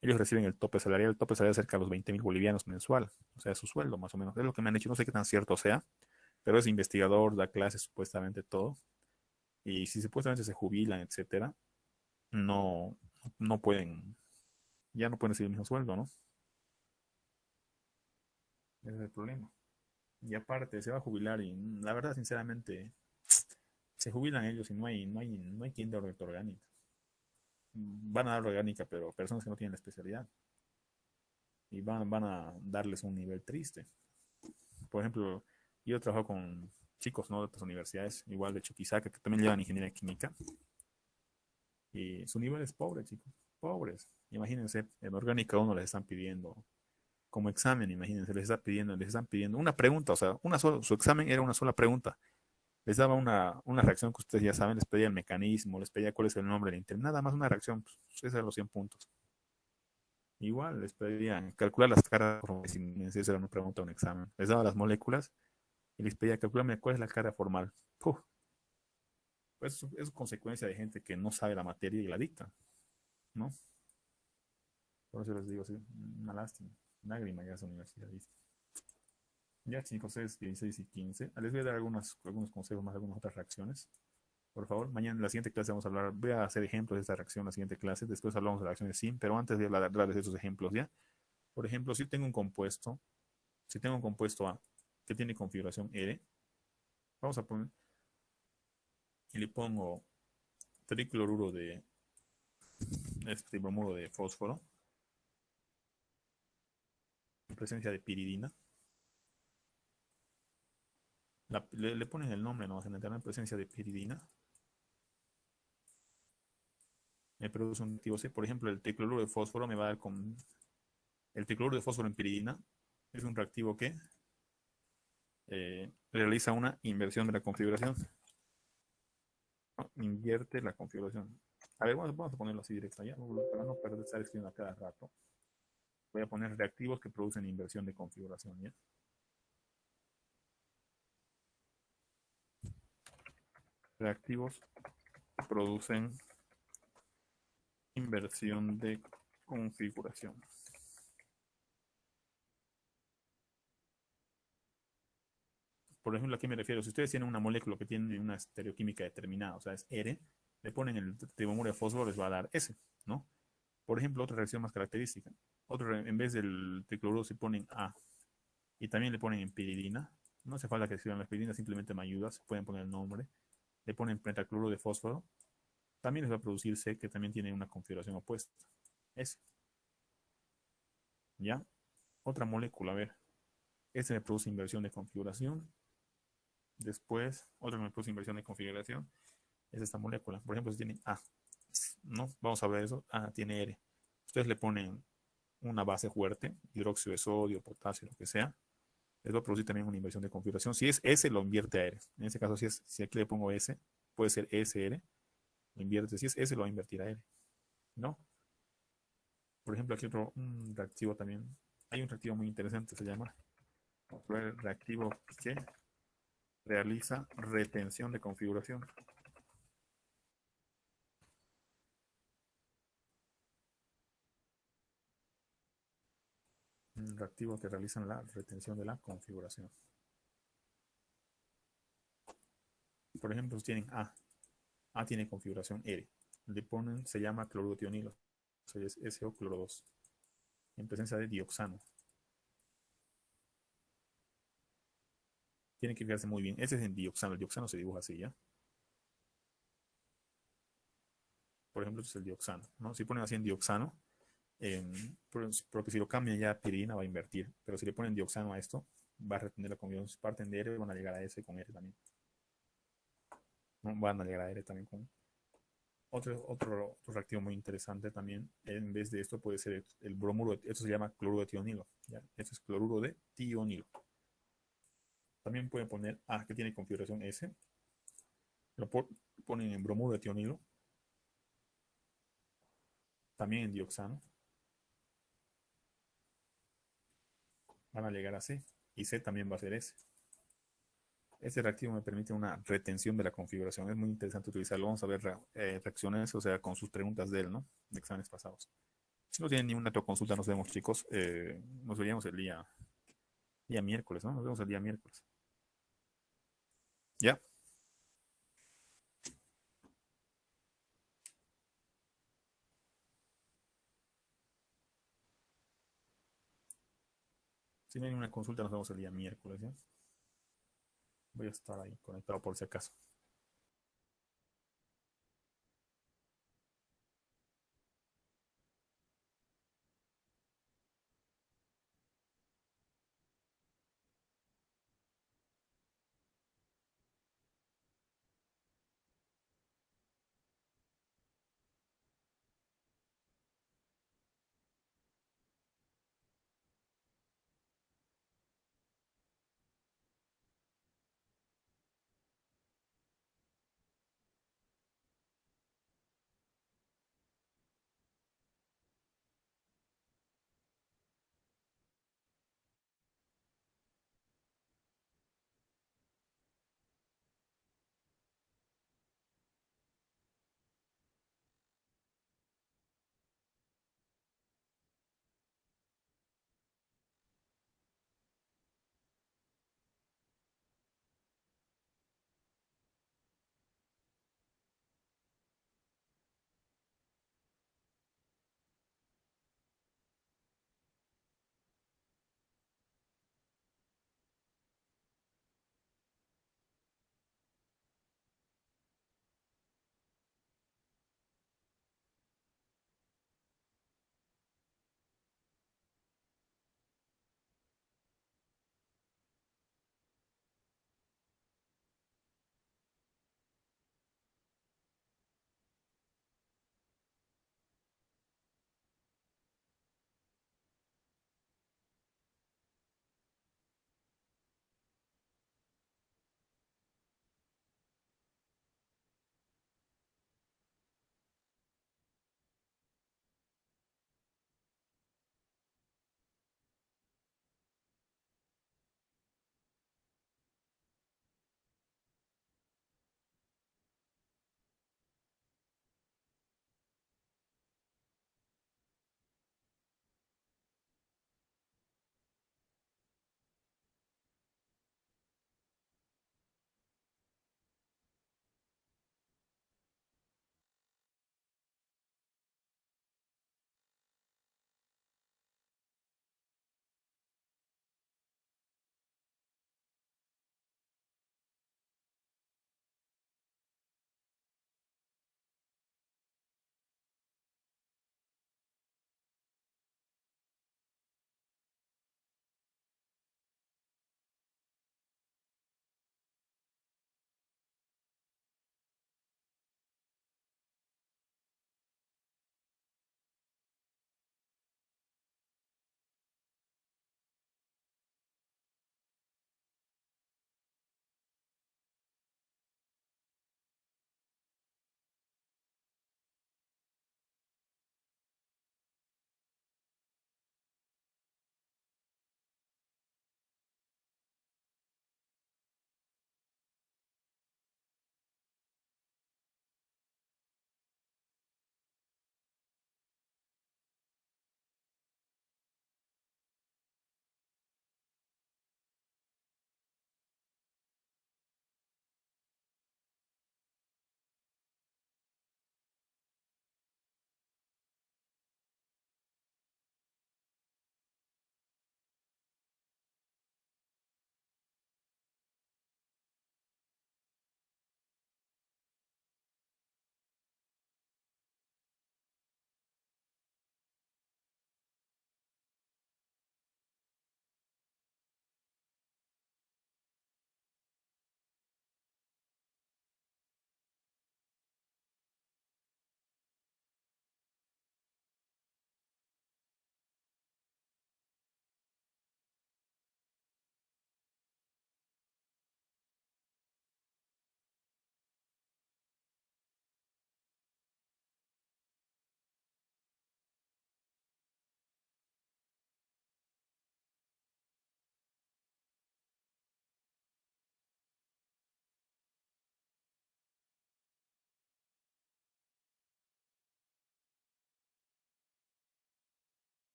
Ellos reciben el tope salarial cerca de los 20.000 bolivianos mensual, o sea, su sueldo más o menos. Es lo que me han dicho, no sé qué tan cierto sea, pero es investigador, da clases supuestamente todo. Y si supuestamente se jubilan, etcétera, no, no pueden, ya no pueden recibir el mismo sueldo, ¿no? Ese es el problema. Y aparte, se va a jubilar y la verdad, sinceramente, se jubilan ellos y no hay quien de orgánica. Van a dar orgánica, pero personas que no tienen la especialidad. Y van a darles un nivel triste. Por ejemplo, yo he trabajado con chicos, ¿no? De otras universidades, igual de Chuquisaca, que también llevan ingeniería química. Y su nivel es pobre, chicos. Pobres. Imagínense, en orgánica uno les están pidiendo como examen, imagínense, les están pidiendo una pregunta, o sea, su examen era una sola pregunta. Les daba una reacción que ustedes ya saben, les pedía el mecanismo, les pedía cuál es el nombre del interno, nada más una reacción, pues, esos eran los 100 puntos. Igual les pedían calcular las caras, si esa era una pregunta de un examen. Les daba las moléculas y les pedía calcularme cuál es la cara formal. Uf, pues eso es consecuencia de gente que no sabe la materia y la dicta, ¿no? Por eso les digo, sí, una lástima, lágrima ya esa universidad, ¿viste? Ya chicos, es 16 y 15. Les voy a dar algunos consejos más, algunas otras reacciones. Por favor, mañana en la siguiente clase vamos a hablar, voy a hacer ejemplos de esta reacción en la siguiente clase, después hablamos de reacciones SIM, pero antes de hablarles de esos ejemplos, ¿ya? Por ejemplo, si tengo un compuesto A que tiene configuración R, Vamos a poner, y le pongo tricloruro de este bromuro de fósforo, en presencia de piridina. Le ponen el nombre, ¿no? En internet, presencia de piridina. Me produce un activo C. Por ejemplo, el tricloruro de fósforo me va a dar con el tricloruro de fósforo en piridina. Es un reactivo que realiza una inversión de la configuración. ¿No? Invierte la configuración. A ver, vamos a ponerlo así directo ya, para no perder estar escribiendo a cada rato. Voy a poner reactivos que producen inversión de configuración, ¿ya? Reactivos que producen inversión de configuración. Por ejemplo, ¿a qué me refiero? Si ustedes tienen una molécula que tiene una estereoquímica determinada, o sea, es R, le ponen el tribomuro de fósforo, les va a dar S, ¿no? Por ejemplo, otra reacción más característica. En vez del tricloruro, se ponen A y también le ponen en piridina. No hace falta que escriban la piridina, simplemente me ayudas, pueden poner el nombre. Le ponen pentacloruro de fósforo. También les va a producir C, que también tiene una configuración opuesta. S. ¿Ya? Otra molécula, a ver. Este me produce inversión de configuración. Después, otra que me produce inversión de configuración es esta molécula. Por ejemplo, si tiene A, ¿no? Vamos a ver eso. A tiene R. Ustedes le ponen una base fuerte, hidróxido de sodio, potasio, lo que sea. Les va a producir también una inversión de configuración. Si es S, lo invierte a R. En este caso, si aquí le pongo S, puede ser SR, lo invierte. Si es S, lo va a invertir a R, ¿no? Por ejemplo, aquí otro un reactivo también. Hay un reactivo muy interesante, se llama reactivo que realiza retención de configuración. Un reactivo que realiza la retención de la configuración. Por ejemplo, si tienen A. A tiene configuración R. Le ponen, se llama cloruro de tionilo. O sea, es SO cloro 2. En presencia de dioxano. Tienen que fijarse muy bien. Ese es en dioxano. El dioxano se dibuja así, ¿ya? Por ejemplo, este es el dioxano, ¿no? Si ponen así en dioxano, porque si lo cambian ya a piridina va a invertir. Pero si le ponen dioxano a esto, va a retener la configuración. Si parten de R, van a llegar a S con R también. ¿No? Van a llegar a R también con otro reactivo muy interesante también. En vez de esto puede ser el bromuro. Esto se llama cloruro de tionilo. ¿Ya? Esto es cloruro de tionilo. También pueden poner A, que tiene configuración S. Lo ponen en bromuro de tionilo. También en dioxano. Van a llegar a C. Y C también va a ser S. Este reactivo me permite una retención de la configuración. Es muy interesante utilizarlo. Vamos a ver reacciones, o sea, con sus preguntas de él, ¿no? De exámenes pasados. Si no tienen ninguna otra consulta, nos vemos, chicos. Nos veríamos el día miércoles, ¿no? Nos vemos el día miércoles. ¿Ya? Si no hay ninguna consulta, nos vemos el día miércoles, ¿ya? Voy a estar ahí conectado por si acaso.